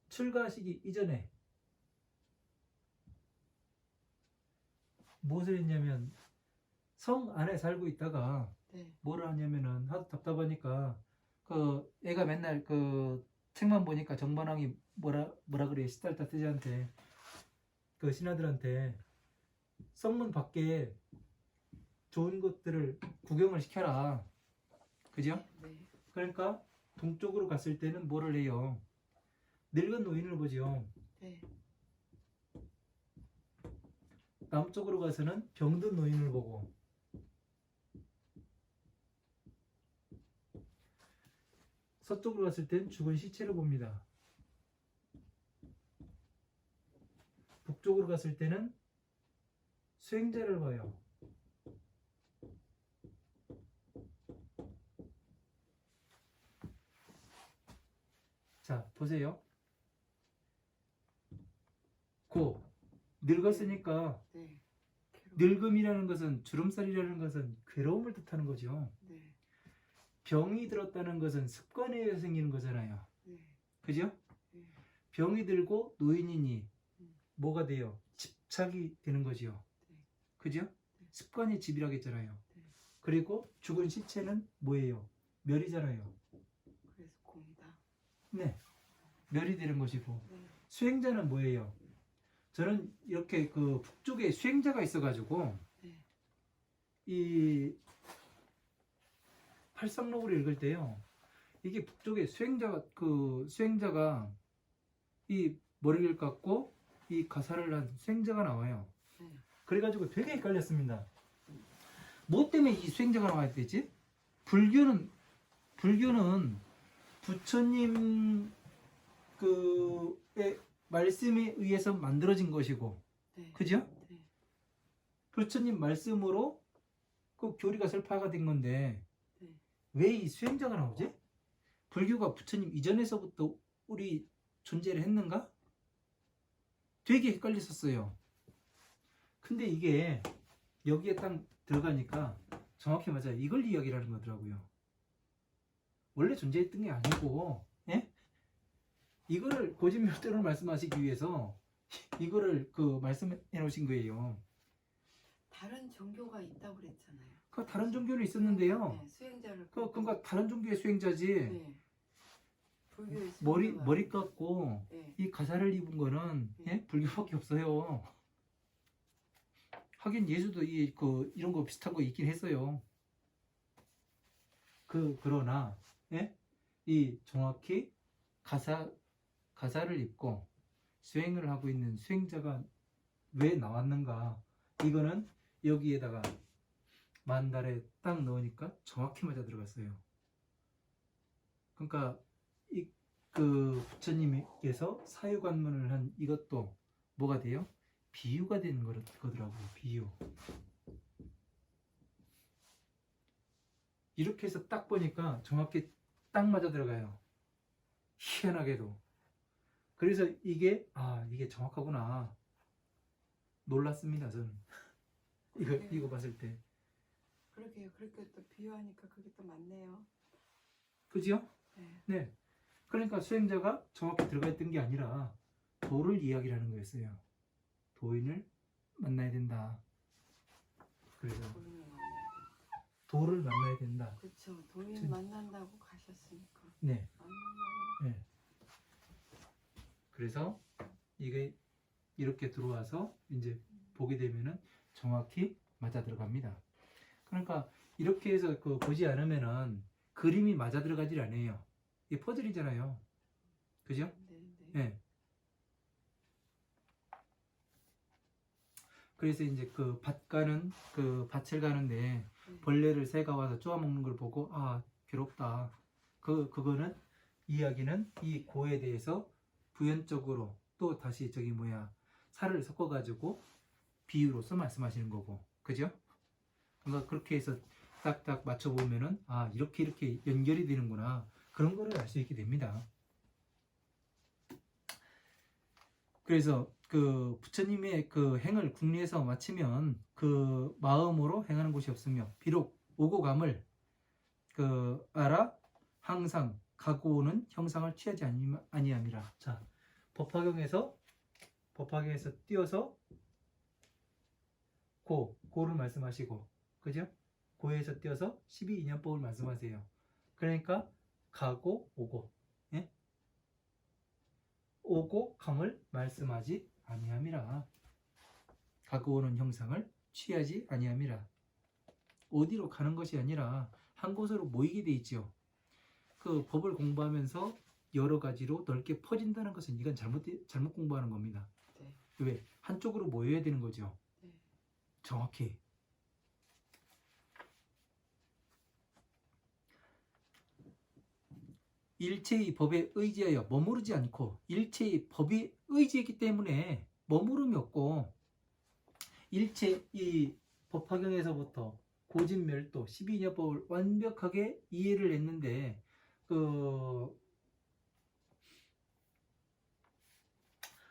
출가하시기 이전에 무엇을 했냐면 성 안에 살고 있다가 네. 뭐를 하냐면은 하도 답답하니까 그 애가 맨날 그 책만 보니까 정반왕이 뭐라 그래 시달타 태자한테 그 신하들한테 성문 밖에 좋은 것들을 구경을 시켜라. 그죠? 네. 그러니까 동쪽으로 갔을 때는 뭐를 해요? 늙은 노인을 보죠. 네. 남쪽으로 가서는 병든 노인을 보고 서쪽으로 갔을 때는 죽은 시체를 봅니다. 북쪽으로 갔을 때는 수행자를 봐요. 자, 보세요. 고 늙었으니까 네. 늙음이라는 것은 주름살이라는 것은 괴로움을 뜻하는 거죠. 네. 병이 들었다는 것은 습관에 의해서 생기는 거잖아요. 네. 그죠? 네. 병이 들고 노인이니 뭐가 돼요? 집착이 되는 거지요. 네. 그죠? 습관이 집이라고 했잖아요. 네. 그리고 죽은 시체는 뭐예요? 멸이잖아요. 그래서 공이다. 네. 멸이 되는 것이고 네. 수행자는 뭐예요? 저는 이렇게 그 북쪽에 수행자가 있어가지고 네. 이 팔상록을 읽을 때요. 이게 북쪽에 수행자가 이 머리를 깎고 이 가사를 한 수행자가 나와요. 네. 그래가지고 되게 헷갈렸습니다. 뭐 때문에 이 수행자가 나와야 되지? 불교는 부처님 그의 말씀에 의해서 만들어진 것이고, 네. 그죠? 네. 부처님 말씀으로 그 교리가 설파가 된 건데 네. 왜 이 수행자가 나오지? 불교가 부처님 이전에서부터 우리 존재를 했는가? 되게 헷갈렸었어요. 근데 이게 여기에 딱 들어가니까 정확히 맞아요. 이걸 이야기를 하는 거더라고요. 원래 존재했던 게 아니고, 예? 이거를 고진멸도를 말씀하시기 위해서 이거를 그 말씀해 놓으신 거예요. 다른 종교가 있다고 그랬잖아요. 그 다른 종교는 있었는데요. 네. 수행자를 그러니까 다른 종교의 수행자지. 네. 불교의 머리 깎고 네. 이 가사를 입은 거는 예? 불교밖에 없어요. 하긴 예수도 이런 거 비슷한 거 있긴 했어요. 그러나 예? 이 정확히 가사를 입고 수행을 하고 있는 수행자가 왜 나왔는가? 이거는 여기에다가 만달에 딱 넣으니까 정확히 맞아 들어갔어요. 그러니까 그 부처님께서 사유관문을 한 이것도 뭐가 돼요? 비유가 되는 거더라고요. 비유. 이렇게 해서 딱 보니까 정확히 딱 맞아 들어가요. 희한하게도. 그래서 이게 정확하구나. 놀랐습니다. 저는 이거 봤을 때. 그러게요. 그렇게 또 비유하니까 그게 또 맞네요. 그죠? 네. 네. 그러니까 수행자가 정확히 들어가 있던 게 아니라 도를 이야기하는 거였어요. 도인을 만나야 된다. 그래서 도인을 만나야 도를 만나야 된다. 그쵸. 도인 진- 만난다고 가셨으니까. 네. 맞는 말이. 네. 그래서 이게 이렇게 들어와서 이제 보게 되면은 정확히 맞아 들어갑니다. 그러니까 이렇게 해서 그 보지 않으면은 그림이 맞아 들어가질 않아요. 이게 퍼즐이잖아요. 그죠? 네, 네. 네. 그래서 이제 그 밭을 가는데 네. 벌레를 새가 와서 쪼아먹는 걸 보고 아 괴롭다. 그거는 이야기는 이 고에 대해서 부연적으로 또 다시 저기 뭐야 살을 섞어가지고 비유로서 말씀하시는 거고, 그죠? 그러니까 그렇게 해서 딱딱 맞춰보면은 아 이렇게 연결이 되는구나 그런 거를 알 수 있게 됩니다. 그래서 그 부처님의 그 행을 국리에서 마치면 그 마음으로 행하는 곳이 없으며 비록 오고 감을 그 알아 항상 가고 오는 형상을 취하지 아니함이라. 자, 법화경에서 띄어서 고를 말씀하시고, 그죠? 고에서 띄어서 12인연법을 말씀하세요. 그러니까 가고 오고, 예? 오고 감을 말씀하지 아니함이라. 가고 오는 형상을 취하지 아니함이라. 어디로 가는 것이 아니라 한 곳으로 모이게 돼 있죠. 그 법을 공부하면서 여러 가지로 넓게 퍼진다는 것은 이건 잘못 공부하는 겁니다. 네. 왜? 한쪽으로 모여야 되는 거죠. 네. 정확히. 일체의 법에 의지하여 머무르지 않고 일체의 법이 의지했기 때문에 머무름이 없고 일체 이 법화경에서부터 고진멸도 12인연법을 완벽하게 이해를 했는데 그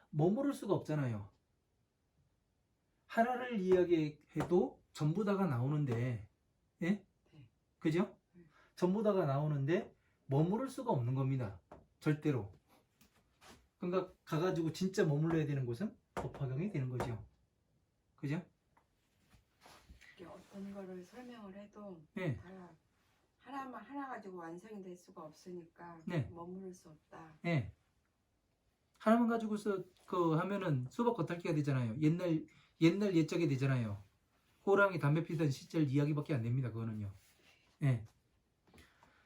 머무를 수가 없잖아요. 하나를 이야기해도 전부 다가 나오는데, 예? 네. 그죠? 전부 다가 나오는데 머무를 수가 없는 겁니다. 절대로. 그러니까 가가지고 진짜 머물러야 되는 곳은 법화경이 되는 거죠. 그죠? 이게 어떤 거를 설명을 해도 네. 다 하나 가지고 완성이 될 수가 없으니까 네. 머무를 수 없다. 예. 하나만 가지고서 그 하면은 수박 겉핥기가 되잖아요. 옛날 옛적이 되잖아요. 호랑이 담배 피던 시절 이야기밖에 안 됩니다. 그거는요. 예.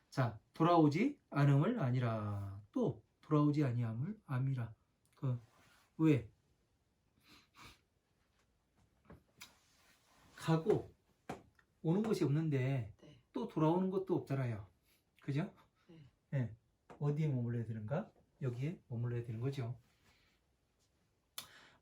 자, 돌아오지 않음을 아니라 또 돌아오지 아니함을 암이라. 그 왜? 가고 오는 것이 없는데 네. 또 돌아오는 것도 없잖아요. 그죠? 네. 예. 어디에 머물러야 되는가? 여기에 머물러야 되는 거죠.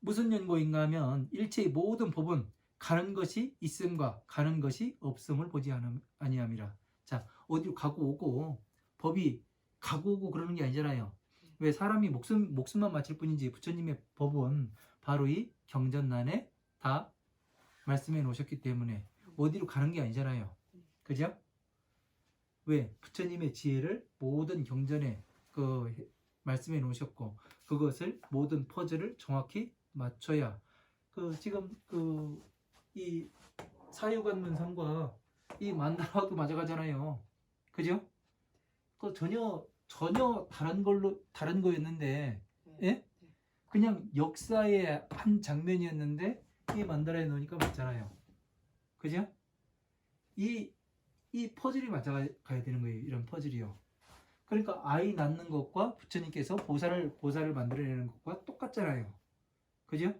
무슨 연고인가 하면 일체의 모든 법은 가는 것이 있음과 가는 것이 없음을 보지 아니함이라. 자, 어디로 가고 오고 법이 가고 오고 그러는 게 아니잖아요. 왜 사람이 목숨만 바칠 뿐이지 부처님의 법은 바로 이 경전난에 다 말씀해 놓으셨기 때문에 어디로 가는 게 아니잖아요. 그죠? 왜? 부처님의 지혜를 모든 경전에 그 말씀해 놓으셨고 그것을 모든 퍼즐을 정확히 맞춰야 그 지금 그 이 사유관문상과 이 만다라도 맞아가잖아요. 그죠? 그 전혀 다른 거였는데 네. 예? 네. 그냥 역사의 한 장면이었는데 이 만다라에 넣으니까 맞잖아요. 그죠? 이 퍼즐이 맞아가야 되는 거예요. 이런 퍼즐이요. 그러니까 아이 낳는 것과 부처님께서 보살을 만들어내는 것과 똑같잖아요. 그죠?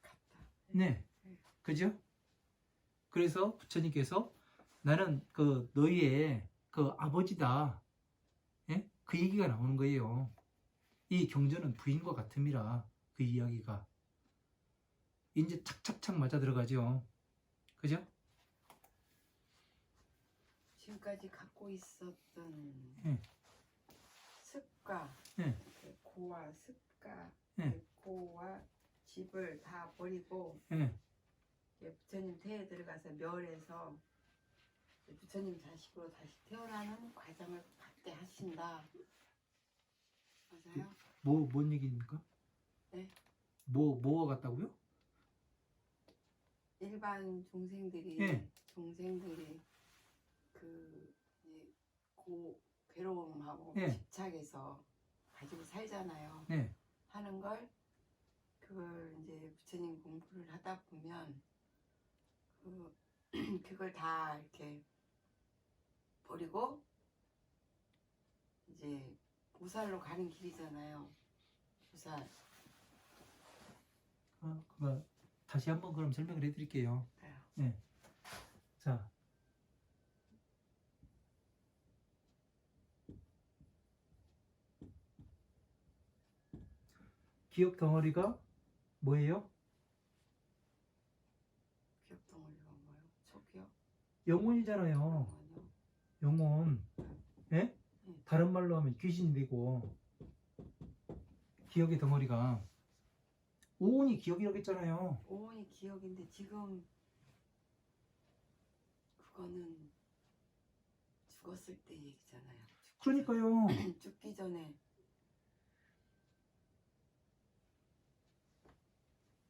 같다. 네. 그죠? 그래서 부처님께서 나는 그 너희의 그 아버지다. 예? 그 얘기가 나오는 거예요. 이 경전은 부인과 같음이라 그 이야기가 이제 착착착 맞아 들어가죠. 그죠? 지금까지 갖고 있었던 네. 습과 네. 그 고와 습과 네. 그 고와 집을 다 버리고 예. 이제 부처님 태에 들어가서 멸해서 이제 부처님 자식으로 다시 태어나는 과정을 받대하신다. 맞아요? 뭔 얘기입니까? 네. 뭐가 같다고요? 일반 종생들이 예. 그 이제 괴로움하고 예. 집착해서 가지고 살잖아요. 네. 하는 걸 그걸 이제 부처님 공부를 하다 보면 그걸 다 이렇게 버리고 이제 보살로 가는 길이잖아요. 보살. 그거 다시 한번 그럼 설명을 해드릴게요. 네. 자, 기억 덩어리가 뭐예요? 기억 덩어리가 뭐예요? 초기억? 영혼이잖아요. 아니요. 영혼. 예? 네. 다른 말로 하면 귀신이 되고 기억의 덩어리가 오온이 기억이라고 했잖아요. 오온이 기억인데 지금 그거는 죽었을 때 얘기잖아요. 그러니까요. 죽기 전에.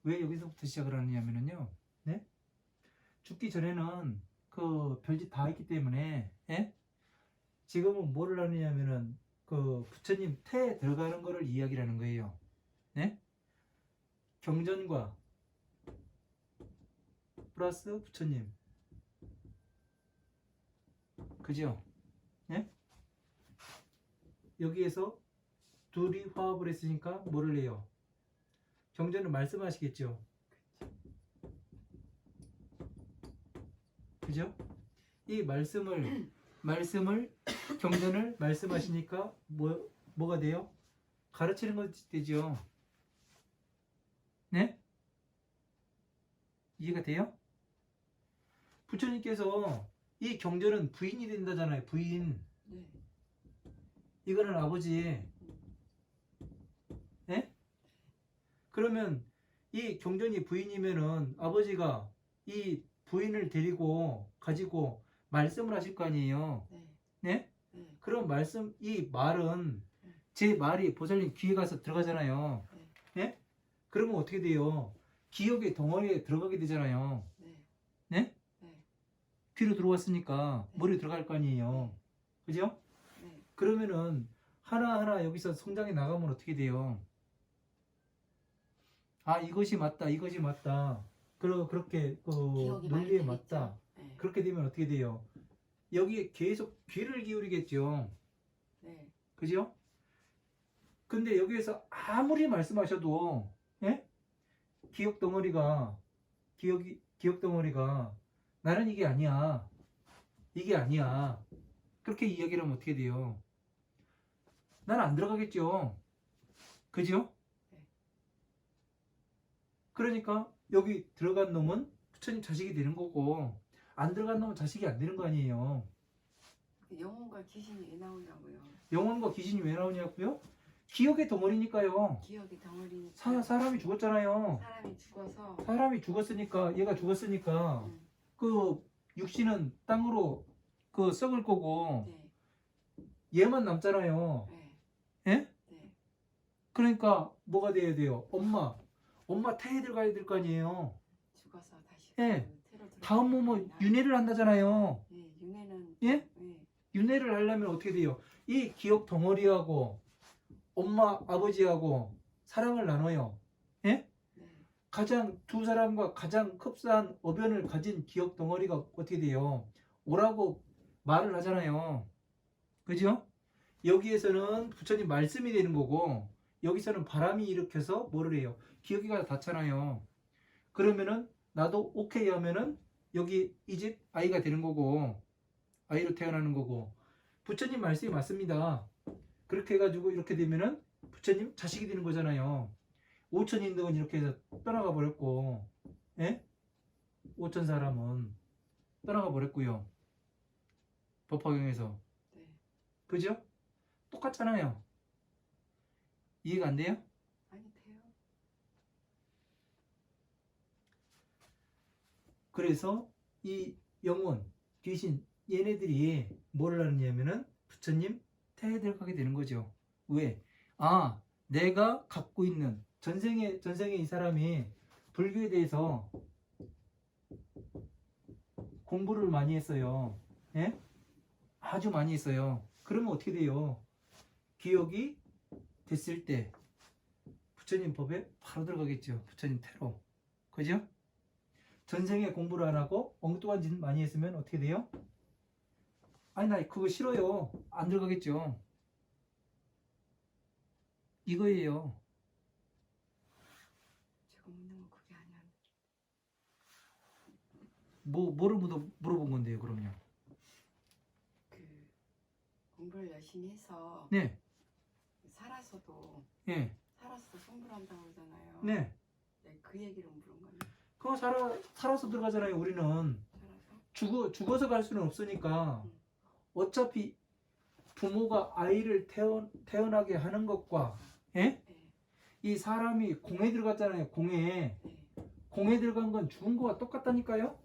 왜 여기서부터 시작을 하느냐면요. 네? 죽기 전에는 그 별짓 다 했기 때문에, 예? 지금은 뭐를 하느냐면은 그 부처님 태에 들어가는 거를 이야기하는 거예요. 네? 경전과 플러스 부처님. 그죠? 네? 여기에서 둘이 화합을 했으니까 뭐를 해요? 경전을 말씀하시겠죠? 그죠? 이 말씀을 경전을 말씀하시니까 뭐가 돼요? 가르치는 것이 되죠. 네? 이해가 돼요? 부처님께서 이 경전은 부인이 된다잖아요. 부인. 네. 이거는 아버지. 네? 그러면 이 경전이 부인이면은 아버지가 이 부인을 데리고 가지고 말씀을 하실 거 아니에요. 네. 네? 네. 그럼 이 말은 제 말이 보살님 귀에 가서 들어가잖아요. 네? 그러면 어떻게 돼요? 기억의 덩어리에 들어가게 되잖아요. 네. 네? 네. 귀로 들어왔으니까 네. 머리에 들어갈 거 아니에요. 그죠? 네. 그러면은 하나하나 여기서 성장해 나가면 어떻게 돼요? 아, 이것이 맞다. 이것이 맞다. 그렇게 기억이 많이 논리에 되겠죠. 맞다. 네. 그렇게 되면 어떻게 돼요? 여기에 계속 귀를 기울이겠죠. 네. 그죠? 근데 여기에서 아무리 말씀하셔도 예? 기억 덩어리가 나는 이게 아니야. 이게 아니야. 그렇게 이야기를 하면 어떻게 돼요? 난 안 들어가겠죠. 그죠? 네. 그러니까 여기 들어간 놈은 부처님 자식이 되는 거고 안 들어간 놈은 자식이 안 되는 거 아니에요. 영혼과 귀신이 왜 나오냐고요. 영혼과 귀신이 왜 나오냐고요? 기억의 덩어리니까요. 기억이 덩어리니까. 사람이 죽었잖아요. 사람이 죽어서. 사람이 죽었으니까 얘가 죽었으니까 그 육신은 땅으로 그 썩을 거고 네. 얘만 남잖아요. 네. 예? 네. 그러니까 뭐가 돼야 돼요? 엄마 태에 들어가야 될 거 아니에요. 죽어서 다시. 예. 태로 다음 몸은 윤회를 한다잖아요. 네. 윤회는. 예? 네. 윤회를 하려면 어떻게 돼요? 이 기억 덩어리하고 엄마 아버지하고 사랑을 나눠요. 예? 네. 두 사람과 가장 흡사한 어변을 가진 기억 덩어리가 어떻게 돼요? 오라고 말을 하잖아요. 그죠? 여기에서는 부처님 말씀이 되는 거고 여기서는 바람이 일으켜서 뭐를 해요? 기억이 가서 닿잖아요. 그러면은 나도 오케이 하면은 여기 이 집 아이가 되는 거고 아이로 태어나는 거고 부처님 말씀이 맞습니다. 그렇게 해가지고 이렇게 되면은 부처님 자식이 되는 거잖아요. 오천인등은 이렇게 해서 떠나가 버렸고, 예? 오천 사람은 떠나가 버렸고요. 법화경에서. 네. 그죠? 똑같잖아요. 이해가 안 돼요? 아니 돼요. 그래서 이 영혼, 귀신, 얘네들이 뭐를 하느냐면은 부처님 태에 들어가게 되는 거죠. 왜? 아, 내가 갖고 있는 전생에 이 사람이 불교에 대해서 공부를 많이 했어요. 예? 아주 많이 했어요. 그러면 어떻게 돼요? 기억이 됐을 때 부처님 법에 바로 들어가겠죠. 부처님 태로. 그죠? 전생에 공부를 안 하고 엉뚱한 짓 많이 했으면 어떻게 돼요? 아니 나 그거 싫어요. 안 들어가겠죠. 이거예요. 제가 묻는 건 그게 아니야. 뭐를 물어본 건데요, 그럼요. 그 공부를 열심히 해서 네, 살아서도 예, 성불한다고 그러잖아요. 네. 네, 그 얘기를 물은 거예요. 그거 살아서 들어가잖아요. 우리는 살아서. 죽어서 갈 수는 없으니까 어차피 부모가 아이를 태어나게 하는 것과 예? 네. 이 사람이 공에 들어갔잖아요. 공에 네. 들어간 건 죽은 거와 똑같다니까요.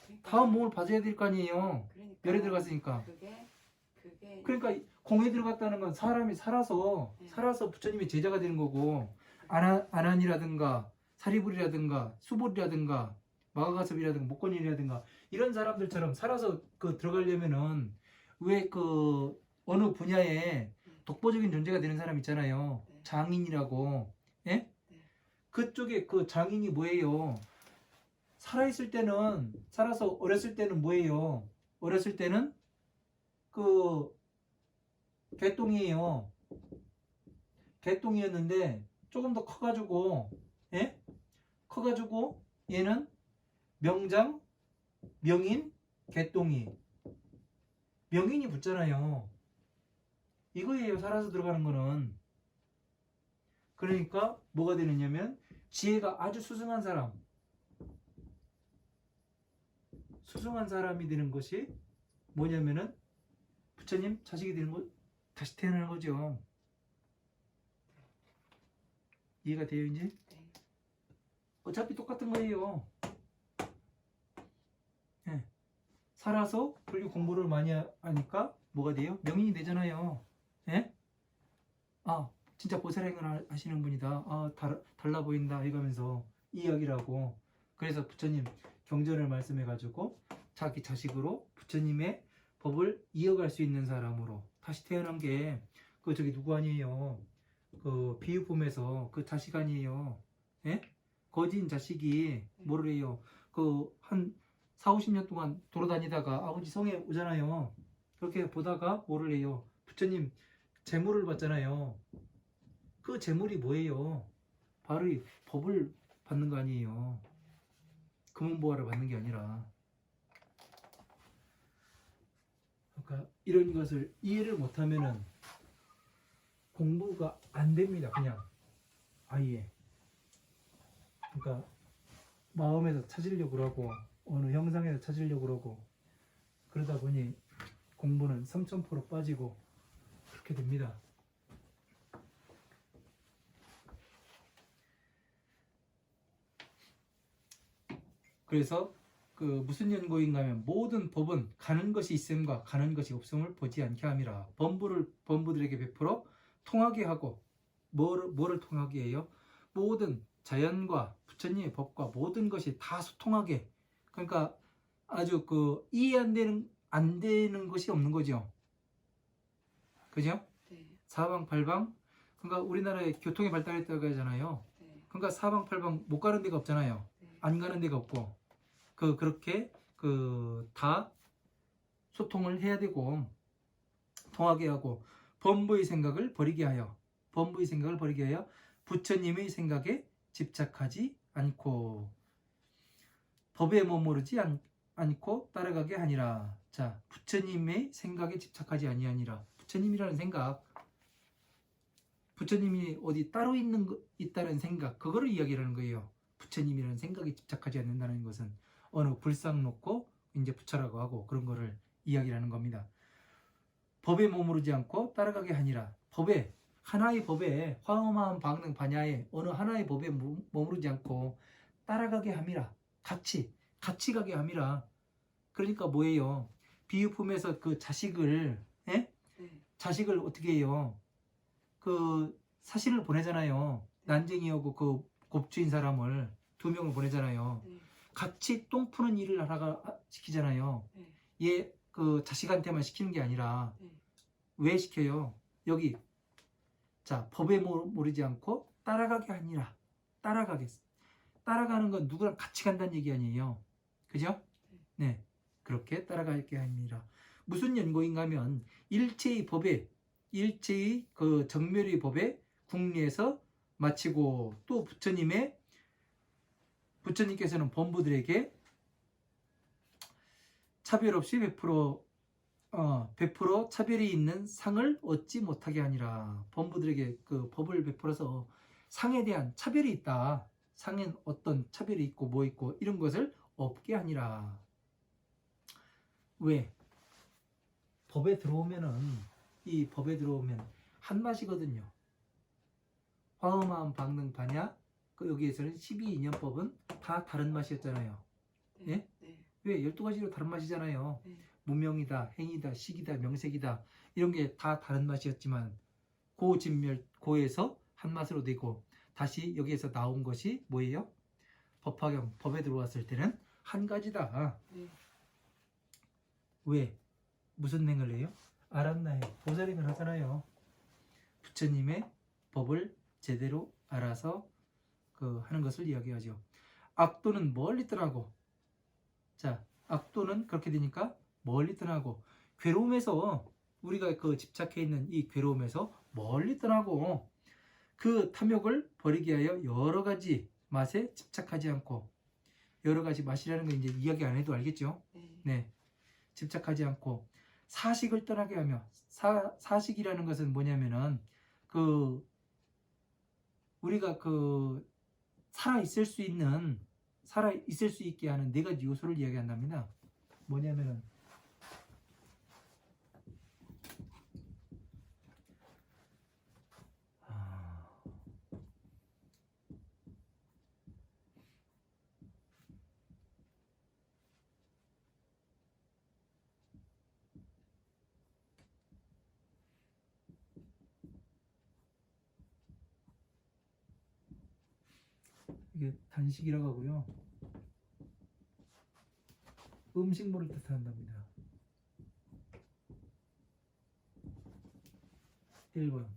그러니까, 다음 몸을 봐줘야 될 거 아니에요. 그러니까 열에 들어갔으니까. 그게 그러니까 공에 들어갔다는 건 사람이 살아서 부처님의 제자가 되는 거고 아난이라든가 사리불이라든가 수불이라든가 마가가섭이라든가 목건이라든가 이런 사람들처럼 살아서 그 들어가려면은 왜 그 어느 분야에 독보적인 존재가 되는 사람 있잖아요. 네. 장인이라고. 예? 네. 그쪽에 그 장인이 뭐예요? 살아있을 때는 살아서 어렸을 때는 뭐예요? 어렸을 때는 그 개똥이에요. 개똥이었는데 조금 더 커가지고 예? 커가지고 얘는 명장, 명인, 개똥이 명인이 붙잖아요. 이거예요. 살아서 들어가는 거는. 그러니까 뭐가 되느냐면 지혜가 아주 수승한 사람이 되는 것이 뭐냐면은 부처님 자식이 되는 거 다시 태어나는 거죠. 이해가 돼요 이제? 네. 어차피 똑같은 거예요. 예. 살아서 불교 공부를 많이 하니까 뭐가 돼요? 명인이 되잖아요. 예? 아 진짜 보살행을 하시는 분이다. 아 달라 보인다 이거면서 이야기라고. 그래서 부처님 경전을 말씀해가지고 자기 자식으로 부처님의 법을 이어갈 수 있는 사람으로 다시 태어난 게 그 저기 누구 아니에요? 그 비유품에서 그 자식 아니에요? 예? 거진 자식이 뭐를 해요? 그 한 40-50년 동안 돌아다니다가 아버지 성에 오잖아요. 그렇게 보다가 뭐를 해요? 부처님 재물을 받잖아요. 그 재물이 뭐예요? 바로 이 법을 받는 거 아니에요. 금은보화를 받는 게 아니라. 그러니까 이런 것을 이해를 못하면은 공부가 안 됩니다. 그냥 아예. 그러니까 마음에서 찾으려고 하고 어느 형상에서 찾으려고 하고 그러다 보니 공부는 삼천포로 빠지고 그렇게 됩니다. 그래서 그 무슨 연고인가 하면 모든 법은 가는 것이 있음과 가는 것이 없음을 보지 않게 함이라. 범부들에게 베풀어 통하게 하고 뭐를 통하게 해요? 모든 자연과 부처님의 법과 모든 것이 다 소통하게. 그러니까 아주 그 이해 안 되는 것이 없는 거죠. 그죠? 네. 사방팔방. 그러니까 우리나라에 교통이 발달했다고 하잖아요. 네. 그러니까 사방팔방 못 가는 데가 없잖아요. 네. 안 가는 데가 없고 그렇게 다 소통을 해야 되고 통하게 하고 범부의 생각을 버리게 하여 부처님의 생각에 집착하지 않고 법에 머무르지 않고 따라가게 하니라. 자, 부처님의 생각에 집착하지 아니하니라. 부처님이라는 생각, 부처님이 어디 따로 있다는 생각, 그거를 이야기하는 거예요. 부처님이라는 생각에 집착하지 않는다는 것은 어느 불상 놓고 이제 부처라고 하고 그런 거를 이야기하는 겁니다. 법에 머무르지 않고 따라가게 하니라. 하나의 법에 화엄한 방능 반야에 어느 하나의 법에 머무르지 않고 따라가게 함이라. 같이 가게 함이라. 그러니까 뭐예요? 비유품에서 그 자식을 네. 자식을 어떻게 해요? 그 사신을 보내잖아요. 난쟁이하고 그 곱주인 사람을 2명을 보내잖아요. 네. 같이 똥 푸는 일을 하다가 시키잖아요. 네. 얘 그 자식한테만 시키는 게 아니라 네. 왜 시켜요? 여기 자 법에 모르지 않고 따라가게 아니라 따라가겠어. 따라가는 건 누구랑 같이 간다는 얘기 아니에요. 그죠? 네. 그렇게 따라갈 게 아니라 무슨 연고인가 하면 일체의 법에 일체의 그 정멸의 법에 국리에서 마치고 또 부처님께서는 범부들에게 차별 없이 100% 차별이 있는 상을 얻지 못하게 하니라. 범부들에게 그 법을 베풀어서 상에 대한 차별이 있다. 상엔 어떤 차별이 있고 뭐 있고 이런 것을 없게 하니라. 왜? 이 법에 들어오면 한 맛이거든요. 화엄한 방능 반야 그 여기에서는 12인연법은 다 다른 맛이었잖아요. 네. 예? 네. 왜? 12가지로 다른 맛이잖아요. 네. 무명이다, 행이다, 식이다, 명색이다 이런 게 다 다른 맛이었지만 고진멸 고에서 한 맛으로 되고 다시 여기에서 나온 것이 뭐예요? 법화경 법에 들어왔을 때는 한 가지다. 네. 왜? 무슨 행을 해요? 알았나요? 보살행을 하잖아요. 부처님의 법을 제대로 알아서 그 하는 것을 이야기하죠. 악도는 멀리 떠나고, 자, 악도는 그렇게 되니까 멀리 떠나고, 괴로움에서 우리가 그 집착해 있는 이 괴로움에서 멀리 떠나고, 그 탐욕을 버리게 하여 여러 가지 맛에 집착하지 않고, 여러 가지 맛이라는 거 이제 이야기 안 해도 알겠죠? 네. 네, 집착하지 않고 사식을 떠나게 하며 사식이라는 것은 뭐냐면은 그 우리가 그 살아 있을 수 있게 하는 네 가지 요소를 이야기한답니다. 뭐냐면은 이게 단식이라고 하고요. 음식물을 뜻한답니다. 1번.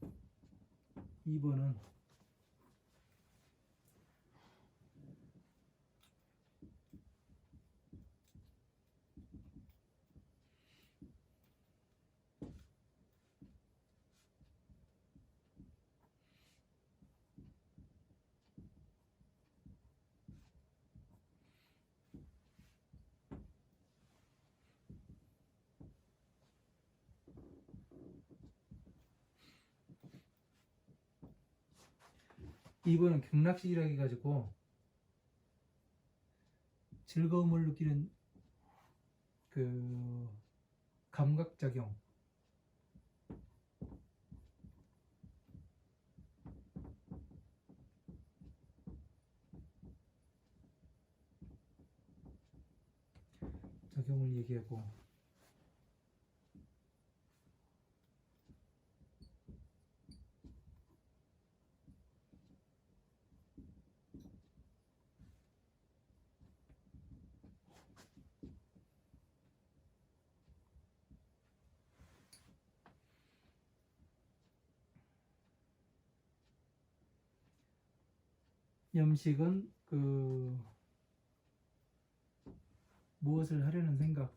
2번은 경락식이라고 해가지고 즐거움을 느끼는 그 감각작용, 작용을 얘기하고, 염식은 그 무엇을 하려는 생각,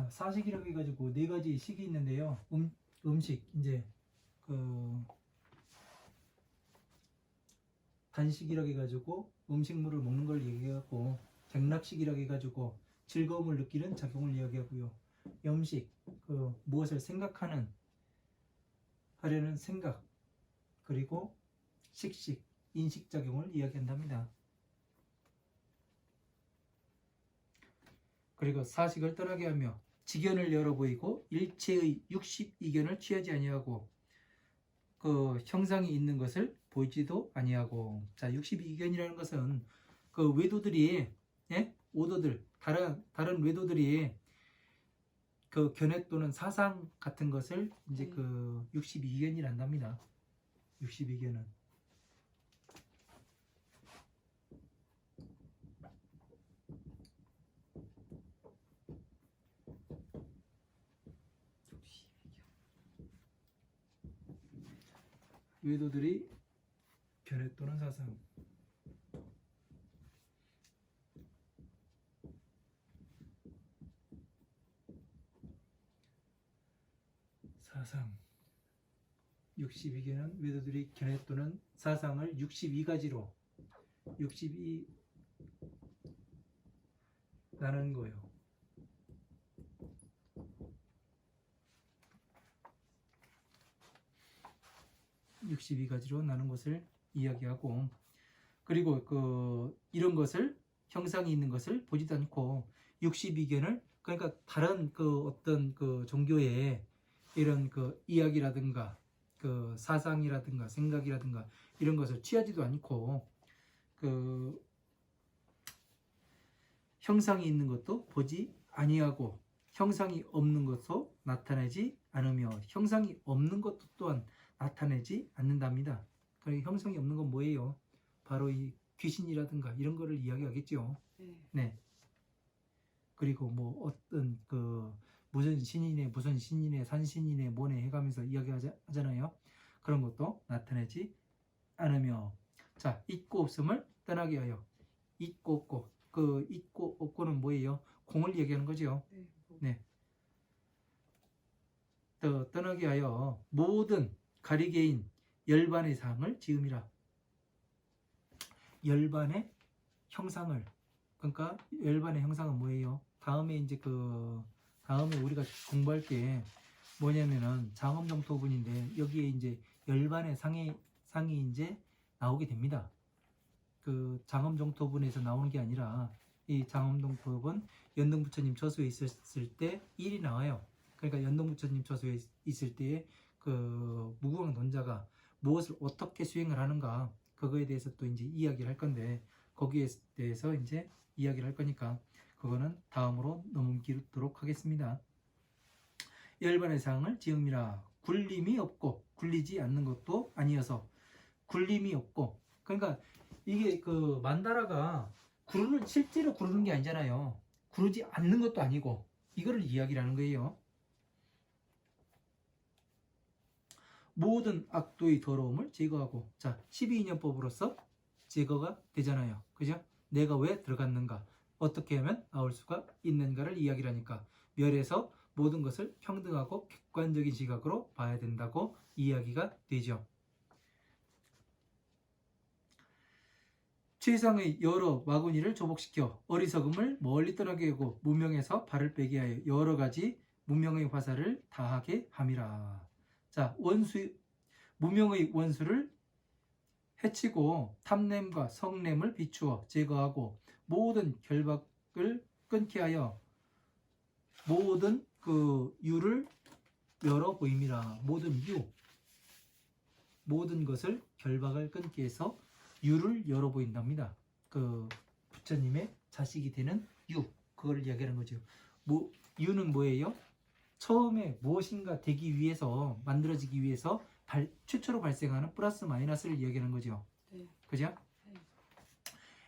자, 사식이라고 해가지고 네 가지 식이 있는데요. 음식 이제 그 단식이라고 해가지고 음식물을 먹는 걸 얘기하고, 경락식이라고 해가지고 즐거움을 느끼는 작용을 이야기하고요. 염식, 그 무엇을 생각하는 하려는 생각, 그리고 식식, 인식작용을 이야기한답니다. 그리고 사식을 떠나게 하며 직견을 열어 보이고 일체의 62견을 취하지 아니하고 그 형상이 있는 것을 보이지도 아니하고. 자, 62견이라는 것은 그 외도들이, 예? 오도들, 다른 외도들이 그 견해 또는 사상 같은 것을 이제 그 62견이란답니다. 62견은. 외도들이 견해 또는 사상. 사상. 62개는 외도들이 견해 또는 사상을 62가지로 62 나누는 거예요. 62가지로 나눈 것을 이야기하고, 그리고 그 이런 것을 형상이 있는 것을 보지도 않고 62견을, 그러니까 다른 그 어떤 그 종교의 이런 그 이야기라든가 그 사상이라든가 생각이라든가 이런 것을 취하지도 않고 그 형상이 있는 것도 보지 아니하고 형상이 없는 것도 나타내지 않으며 형상이 없는 것도 또한 나타내지 않는답니다. 그러니까 형상이 없는 건 뭐예요? 바로 이 귀신이라든가 이런 거를 이야기하겠죠. 네. 그리고 뭐 어떤 그 무슨 신인의 산신인의 뭐네 해가면서 이야기하잖아요. 그런 것도 나타내지 않으며. 자, 있고 없음을 떠나게 하여. 있고 없고, 그 있고 없고는 뭐예요? 공을 얘기하는 거죠. 네. 떠나게 하여 모든 가리개인 열반의 상을 지음이라. 열반의 형상을, 그러니까 열반의 형상은 뭐예요? 다음에 이제 다음에 우리가 공부할 게 뭐냐면은 장엄정토분인데 여기에 이제 열반의 상이 이제 나오게 됩니다. 그 장엄정토분에서 나오는 게 아니라 이 장엄정토분 연등부처님 처소에 있었을 때 일이 나와요. 그러니까 연등부처님 처소에 있을 때에 그 무구왕론자가 무엇을 어떻게 수행을 하는가, 그거에 대해서 또 이제 이야기를 할 건데, 거기에 대해서 이제 이야기를 할 거니까 그거는 다음으로 넘기도록 하겠습니다. 열반의 상을 지음이라. 굴림이 없고 굴리지 않는 것도 아니어서. 굴림이 없고, 그러니까 이게 그 만다라가 실제로 구르는 게 아니잖아요. 구르지 않는 것도 아니고, 이거를 이야기를 하는 거예요. 모든 악도의 더러움을 제거하고. 자, 12인연법으로서 제거가 되잖아요. 그죠? 내가 왜 들어갔는가, 어떻게 하면 나올 수가 있는가를 이야기를 하니까 멸에서 모든 것을 평등하고 객관적인 시각으로 봐야 된다고 이야기가 되죠. 최상의 여러 마구니를 조복시켜 어리석음을 멀리 떠나게 하고 무명에서 발을 빼게 하여 여러 가지 무명의 화살을 다하게 함이라. 자, 무명의 원수를 해치고 탐냄과 성냄을 비추어 제거하고 모든 결박을 끊게 하여 모든 그 유를 열어 보임이라. 모든 것을 결박을 끊게 해서 유를 열어 보인답니다. 그 부처님의 자식이 되는 유, 그걸 이야기하는 거죠. 유는 뭐예요? 처음에 무엇인가 되기 위해서, 만들어지기 위해서 최초로 발생하는 플러스 마이너스를 이야기하는 거죠. 네. 그죠? 네.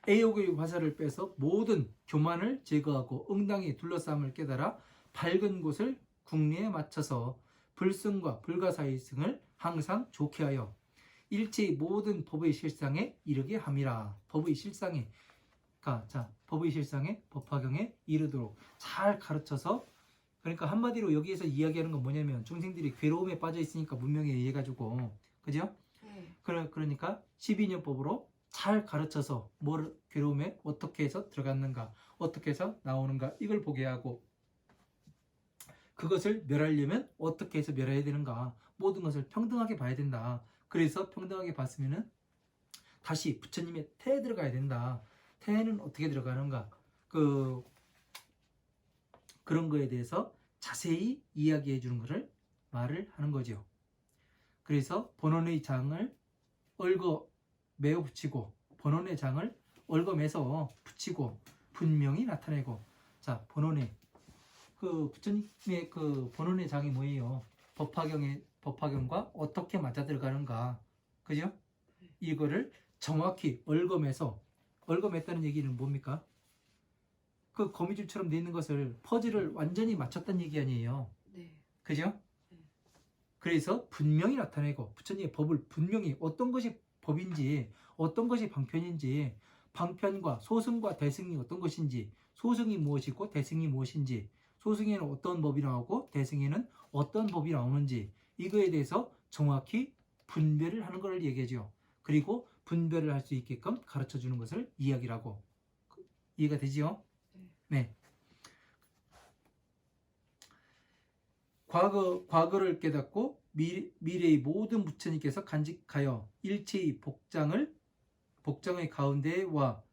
애욕의 화살을 빼서 모든 교만을 제거하고 응당의 둘러싸움을 깨달아 밝은 곳을 국리에 맞춰서 불승과 불가사의승을 항상 좋게 하여 일체의 모든 법의 실상에 이르게 함이라. 법의 실상에, 법의 실상에 법화경에 이르도록 잘 가르쳐서 그러니까 한마디로 여기에서 이야기하는 건 뭐냐면 중생들이 괴로움에 빠져 있으니까 문명에 의해 가지고 그죠? 네. 그러니까 12년법으로 잘 가르쳐서 뭘 괴로움에 어떻게 해서 들어갔는가, 어떻게 해서 나오는가 이걸 보게 하고 그것을 멸하려면 어떻게 해서 멸해야 되는가 모든 것을 평등하게 봐야 된다. 그래서 평등하게 봤으면은 다시 부처님의 태에 들어가야 된다. 태에는 어떻게 들어가는가 그런 거에 대해서 자세히 이야기해 주는 것을 말을 하는 거죠. 그래서 본원의 장을 얽어 매어 붙이고 본원의 장을 얽어매서 붙이고 분명히 나타내고 자 본원의 부처님의 본원의 장이 뭐예요? 법화경과 어떻게 맞아 들어가는가 그죠? 이거를 정확히 얽어맸다는 얘기는 뭡니까? 그 거미줄처럼 돼 있는 것을 퍼즐을 완전히 맞췄다는 얘기 아니에요. 네. 그죠? 네. 그래서 분명히 나타내고 부처님의 법을 분명히 어떤 것이 법인지 어떤 것이 방편인지 방편과 소승과 대승이 어떤 것인지 소승이 무엇이고 대승이 무엇인지 소승에는 어떤 법이 나오고 대승에는 어떤 법이 나오는지 이거에 대해서 정확히 분별을 하는 것을 얘기하죠. 그리고 분별을 할 수 있게끔 가르쳐 주는 것을 이야기라고 이해가 되지요? 네. 과거를 깨닫고 미래의 모든 부처님께서 간직하여 일체의 복장의 가운데와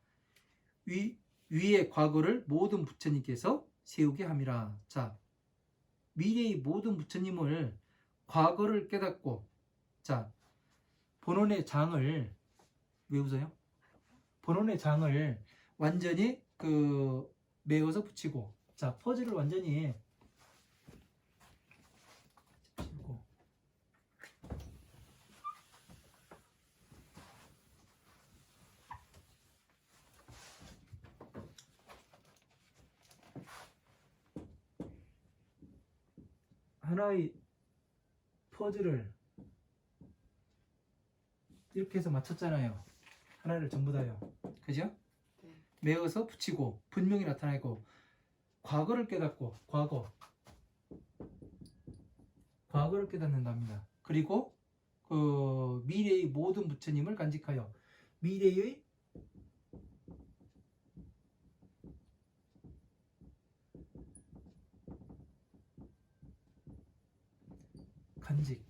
위의 과거를 모든 부처님께서 세우게 함이라. 자, 미래의 모든 부처님을 과거를 깨닫고 자, 본원의 장을 왜 웃어요? 본원의 장을 완전히 메어서 붙이고 자, 퍼즐을 완전히 붙이고 하나의 퍼즐을 이렇게 해서 맞췄잖아요. 하나를 전부 다요. 그죠? 네. 메어서 붙이고 분명히 나타내고 과거를 깨닫고 과거를 깨닫는답니다. 그리고 미래의 모든 부처님을 간직하여 미래의 간직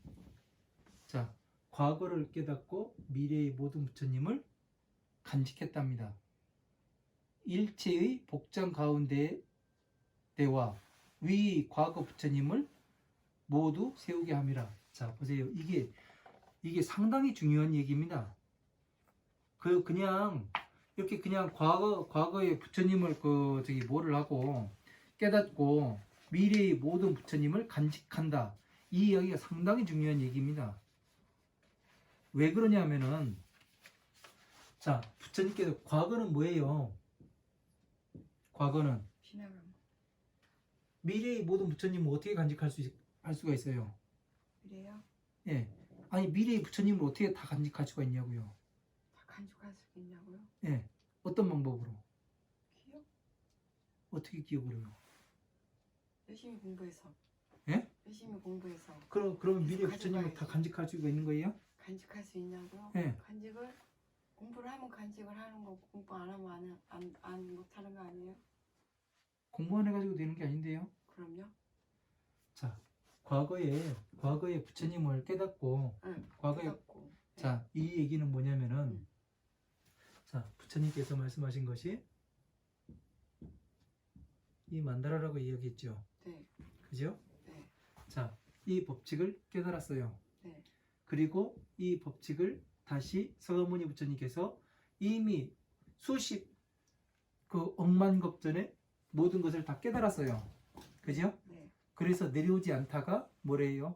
자 과거를 깨닫고 미래의 모든 부처님을 간직했답니다. 일체의 복장 가운데와 위 과거 부처님을 모두 세우게 함이라. 자 보세요. 이게 상당히 중요한 얘기입니다. 그냥 이렇게 그냥 과거의 부처님을 뭐를 하고 깨닫고 미래의 모든 부처님을 간직한다. 이 이야기가 상당히 중요한 얘기입니다. 왜 그러냐면은 자 부처님께서 과거는 뭐예요? 과거는 지나감. 미래의 모든 부처님을 어떻게 간직할 수가 있어요? 그래요? 예. 아니 미래의 부처님을 어떻게 다 간직할 수가 있냐고요? 다 간직할 수 있냐고요? 예. 어떤 방법으로? 기억? 어떻게 기억을 해요? 열심히 공부해서. 예? 열심히 공부해서. 그러면 미래 계속 부처님을 다 가져가야지. 간직할 수가 있는 거예요? 간직할 수 있냐고요? 예. 간직을 공부를 하면 간직을 하는 거고 공부 안 하면 안 못하는 거 아니에요? 공부 안 해가지고 되는 게 아닌데요? 그럼요. 자, 과거에 부처님을 깨닫고, 응. 과거에, 깨닫고. 자, 이 얘기는 뭐냐면은, 자, 부처님께서 말씀하신 것이 이 만다라라고 이야기했죠. 네. 그죠? 네. 자, 이 법칙을 깨달았어요. 네. 그리고 이 법칙을 다시 서가모니 부처님께서 이미 억만겁 전에 모든 것을 다 깨달았어요. 그죠? 네. 그래서 내려오지 않다가 뭐래요?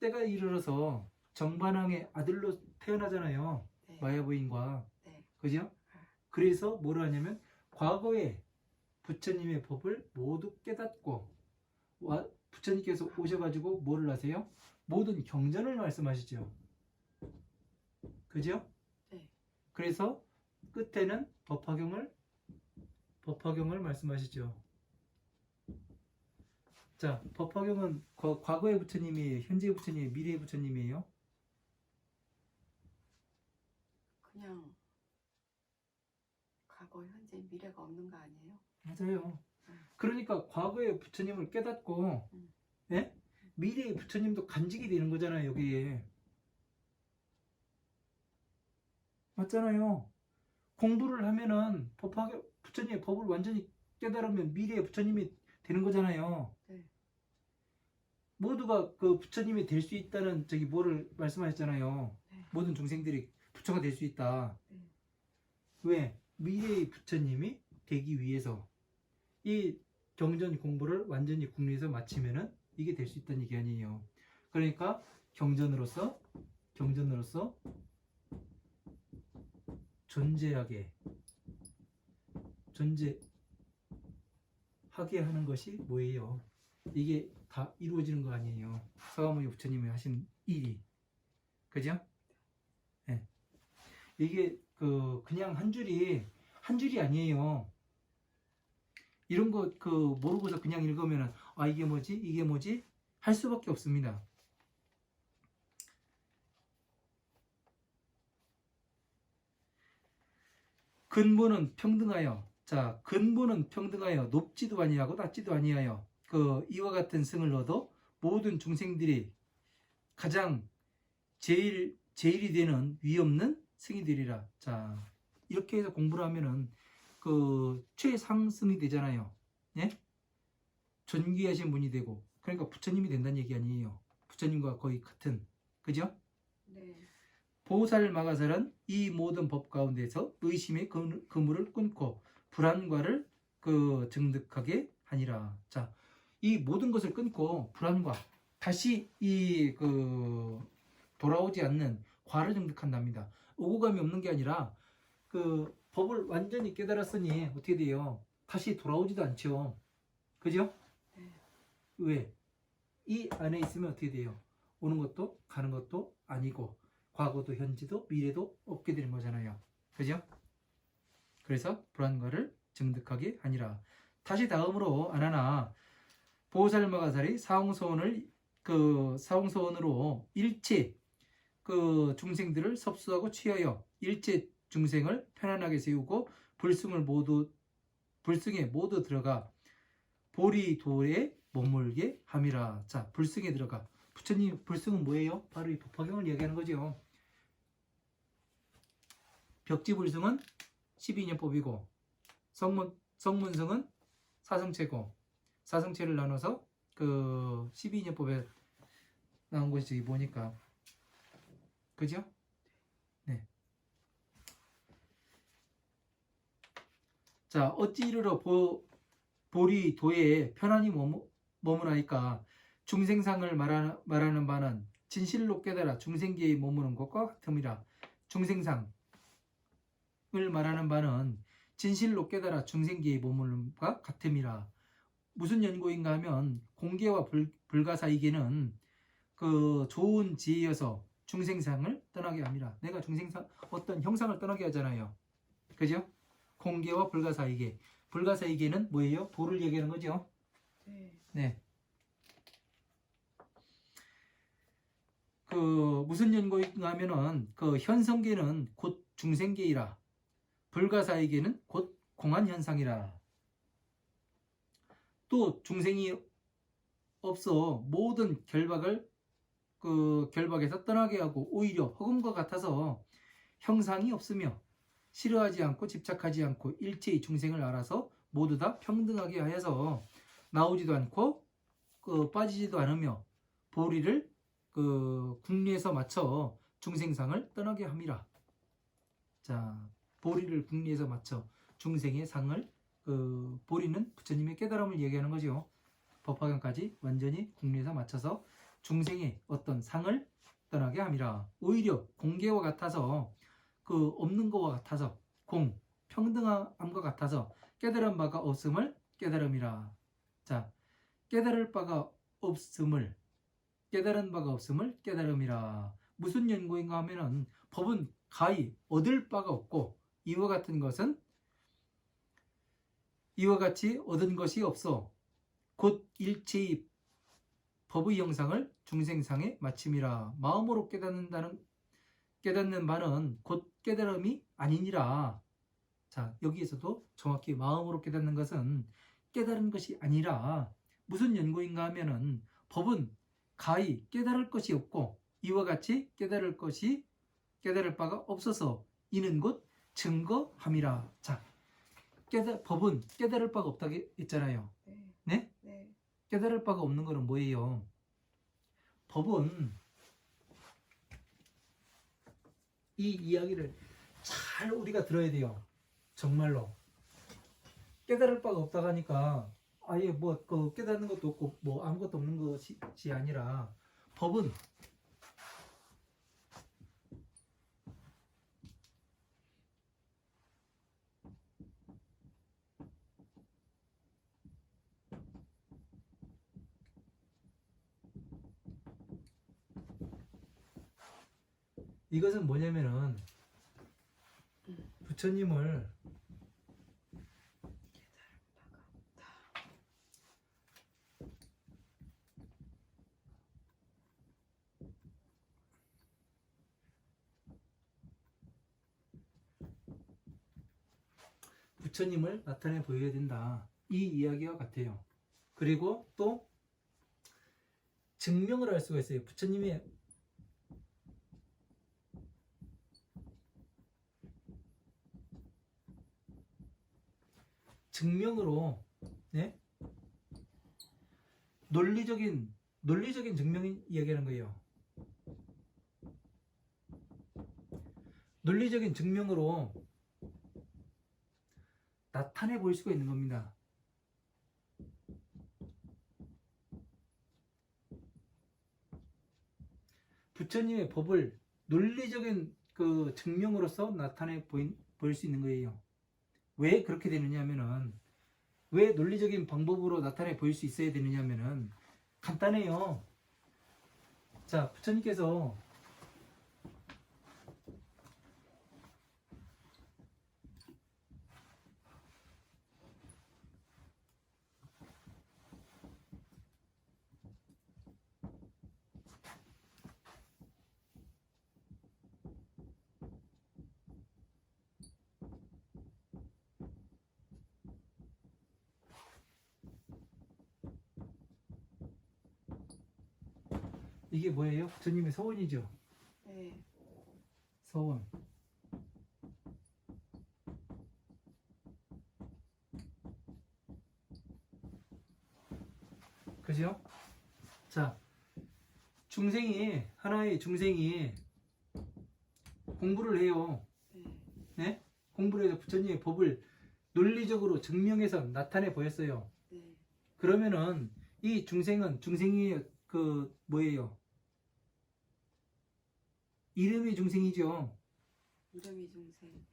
때가 이르러서 정반왕의 아들로 태어나잖아요. 네. 마야부인과. 네. 그죠? 그래서 뭐를 하냐면 과거에 부처님의 법을 모두 깨닫고 부처님께서 오셔가지고 뭐를 하세요? 모든 경전을 말씀하시죠. 그죠? 네. 그래서 끝에는 법화경을 말씀하시죠. 자, 법화경은 과거의 부처님이에요? 현재의 부처님이에요? 미래의 부처님이에요? 그냥 과거, 현재, 미래가 없는 거 아니에요? 맞아요. 그러니까 과거의 부처님을 깨닫고 예? 미래의 부처님도 간직이 되는 거잖아요. 여기에. 맞잖아요. 공부를 하면은 부처님의 법을 완전히 깨달으면 미래의 부처님이 되는 거잖아요. 네. 모두가 그 부처님이 될 수 있다는 저기 뭐를 말씀하셨잖아요. 네. 모든 중생들이 부처가 될 수 있다. 네. 왜? 미래의 부처님이 되기 위해서 이 경전 공부를 완전히 국리에서 마치면은 이게 될 수 있다는 얘기 아니에요. 그러니까 경전으로서 존재하게 하는 것이 뭐예요? 이게 다 이루어지는 거 아니에요. 서가모니 부처님이 하신 일이. 그죠? 네. 이게 그냥 한 줄이 아니에요. 이런 거 모르고서 그냥 읽으면 아 이게 뭐지 할 수밖에 없습니다. 근본은 평등하여. 자, 근본은 평등하여 높지도 아니하고 낮지도 아니하여 이와 같은 승을 얻어 모든 중생들이 가장 제일이 되는 위없는 승이 되리라. 자, 이렇게 해서 공부를 하면은 최상승이 되잖아요. 예? 존귀하신 분이 되고, 그러니까 부처님이 된다는 얘기 아니에요. 부처님과 거의 같은. 그죠? 네. 보살 마가살은 이 모든 법 가운데서 의심의 그물을 끊고 불안과를 증득하게 하니라. 자, 이 모든 것을 끊고 불안과 다시 돌아오지 않는 과를 증득한답니다. 오고 감이 없는 게 아니라 법을 완전히 깨달았으니 어떻게 돼요? 다시 돌아오지도 않죠. 그죠? 네. 왜? 이 안에 있으면 어떻게 돼요? 오는 것도 가는 것도 아니고 과거도 현재도 미래도 없게 되는 거잖아요. 그죠? 그래서 불안과를 증득하게 하니라. 다시 다음으로 안하나 보살마가살이 사홍소원으로 일체 중생들을 섭수하고 취하여 일체 중생을 편안하게 세우고 불승에 모두 들어가 보리도에 머물게 함이라. 자, 불승에 들어가. 부처님 불승은 뭐예요? 바로 이 법화경을 이야기하는 거죠. 벽지불승은 12인연법이고 성문승은 사성체고, 사성체를 나눠서 12인연법에 나온 것이 저기 뭐니까. 그죠? 네. 자, 어찌 이르러 보리도에 편안히 머무나니까 중생상을 말하는 바는 진실로 깨달아 중생계에 머무는 것과 같음이라. 중생상을 말하는 바는 진실로 깨달아 중생계에 머무는 것과 같음이라. 무슨 연고인가 하면 공계와 불가사이계는 좋은 지혜여서 중생상을 떠나게 합니다. 내가 중생상 어떤 형상을 떠나게 하잖아요. 그죠? 공계와 불가사이계. 불가사이계는 뭐예요? 도를 얘기하는 거죠. 네. 무슨 연고인가 하면은 현성계는 곧 중생계이라. 불가사이계는 곧 공안현상이라. 또 중생이 없어 모든 결박에서 떠나게 하고 오히려 허금과 같아서 형상이 없으며 싫어하지 않고 집착하지 않고 일체의 중생을 알아서 모두 다 평등하게 하여서 나오지도 않고 빠지지도 않으며 보리를 국리에서 맞춰 중생상을 떠나게 함이라. 자, 보리를 국리에서 맞춰 중생의 상을 보리는 부처님의 깨달음을 얘기하는 거죠. 법화경까지 완전히 국리에서 맞춰서 중생의 어떤 상을 떠나게 함이라. 오히려 공계와 같아서 없는 것과 같아서 평등함과 같아서 깨달은 바가 없음을 깨달음이라. 자, 깨달은 바가 없음을 깨달음이라. 무슨 연고인가 하면은 법은 가히 얻을 바가 없고 이와 같은 것은 이와 같이 얻은 것이 없어 곧 일체의 법의 영상을 중생상에 마침이라. 마음으로 깨닫는 바는 곧 깨달음이 아니니라. 자, 여기에서도 정확히 마음으로 깨닫는 것은 깨달은 것이 아니라 무슨 연고인가 하면은 법은 가히 깨달을 것이 없고 이와 같이 깨달을 바가 없어서 이는 곧 증거함이라. 자, 법은 깨달을 바가 없다고 했잖아요. 네? 네. 깨달을 바가 없는 거는 뭐예요? 법은 이 이야기를 잘 우리가 들어야 돼요. 정말로. 깨달을 바가 없다고 하니까 아예 뭐 그 깨닫는 것도 없고 뭐 아무것도 없는 것이 아니라 법은 이것은 뭐냐면은 부처님을 나타내 보여야 된다. 이 이야기와 같아요. 그리고 또 증명을 할 수가 있어요. 부처님의 증명으로, 네? 논리적인 증명을 이야기하는 거예요. 논리적인 증명으로 나타내 보일 수가 있는 겁니다. 부처님의 법을 논리적인 그 증명으로서 나타내 보일 수 있는 거예요. 왜 그렇게 되느냐 하면은, 왜 논리적인 방법으로 나타내 보일 수 있어야 되느냐 하면은 간단해요. 자, 부처님께서 이게 뭐예요? 부처님의 서원이죠. 네. 서원. 그죠? 자, 하나의 중생이 공부를 해요. 네? 공부를 해서 부처님의 법을 논리적으로 증명해서 나타내 보였어요. 네. 그러면은 이 중생이 그 뭐예요? 이름이 중생이죠. 이름이 중생.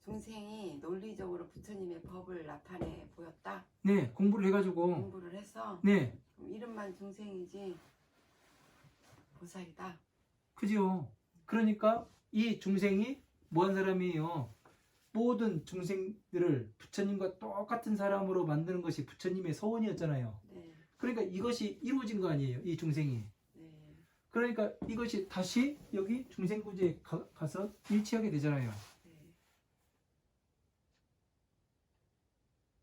중생이 논리적으로 부처님의 법을 나타내 보였다. 네, 공부를 해가지고. 공부를 해서. 네, 그럼 이름만 중생이지 보살이다. 그죠. 그러니까 이 중생이 뭐한 사람이에요? 모든 중생들을 부처님과 똑같은 사람으로 만드는 것이 부처님의 서원이었잖아요. 네. 그러니까 이것이 이루어진 거 아니에요, 이 중생이. 네. 그러니까 이것이 다시 여기 중생구제에 가서 일치하게 되잖아요.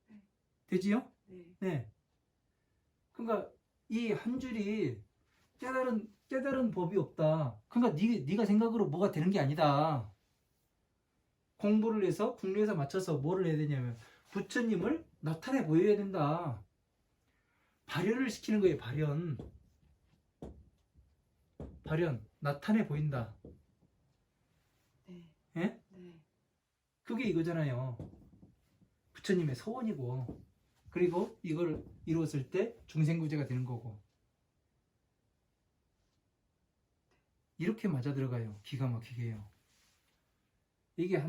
네. 되지요? 네. 네. 그러니까 이 한 줄이 깨달은 법이 없다. 그러니까 네가 생각으로 뭐가 되는 게 아니다. 공부를 해서 국내에서 맞춰서 뭐를 해야 되냐면 부처님을 나타내 보여야 된다. 발현을 시키는 거예요. 발현 나타내 보인다. 네. 예? 네. 그게 이거잖아요. 부처님의 서원이고, 그리고 이걸 이루었을 때 중생구제가 되는 거고. 이렇게 맞아 들어가요. 기가 막히게요. 이게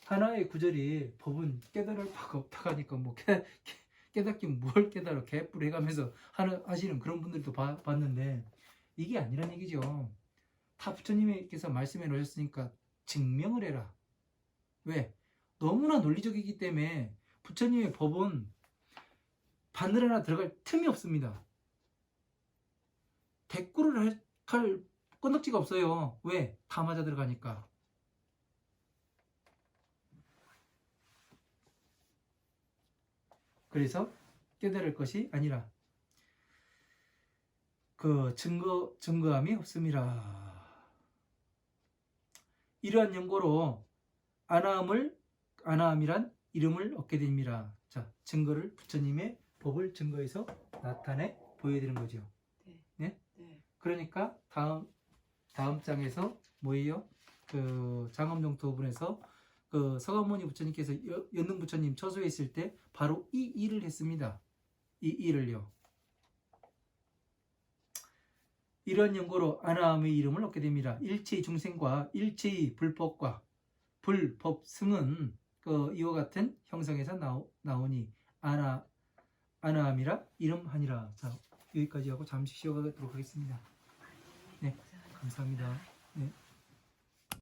하나의 구절이 법은 깨달을 바가 없다고 하니까 뭐 깨닫긴 뭘 깨달아 개뿔 해가면서 하시는 그런 분들도 봤는데 이게 아니란 얘기죠. 다 부처님께서 말씀해 놓으셨으니까 증명을 해라. 왜? 너무나 논리적이기 때문에 부처님의 법은 바늘 하나 들어갈 틈이 없습니다. 대꾸를 할 건덕지가 없어요. 왜? 다 맞아 들어가니까. 그래서 깨달을 것이 아니라 그 증거함이 없음이라. 이러한 연고로 아나함이란 이름을 얻게 됩니다. 자, 증거를 부처님의 법을 증거해서 나타내 보여드리는 거죠. 네? 네. 그러니까 다음 장에서 뭐예요? 그 장엄정토분에서 그 서가모니 부처님께서 연능 부처님 처소했을 때 바로 이 일을 했습니다. 이 일을요. 이런 연고로 아나함의 이름을 얻게 됩니다. 일체의 중생과 일체의 불법과 불법승은 이와 같은 형성에서 나오니 아나함이라 이름하니라. 자, 여기까지 하고 잠시 쉬어가도록 하겠습니다. 네, 감사합니다. 네.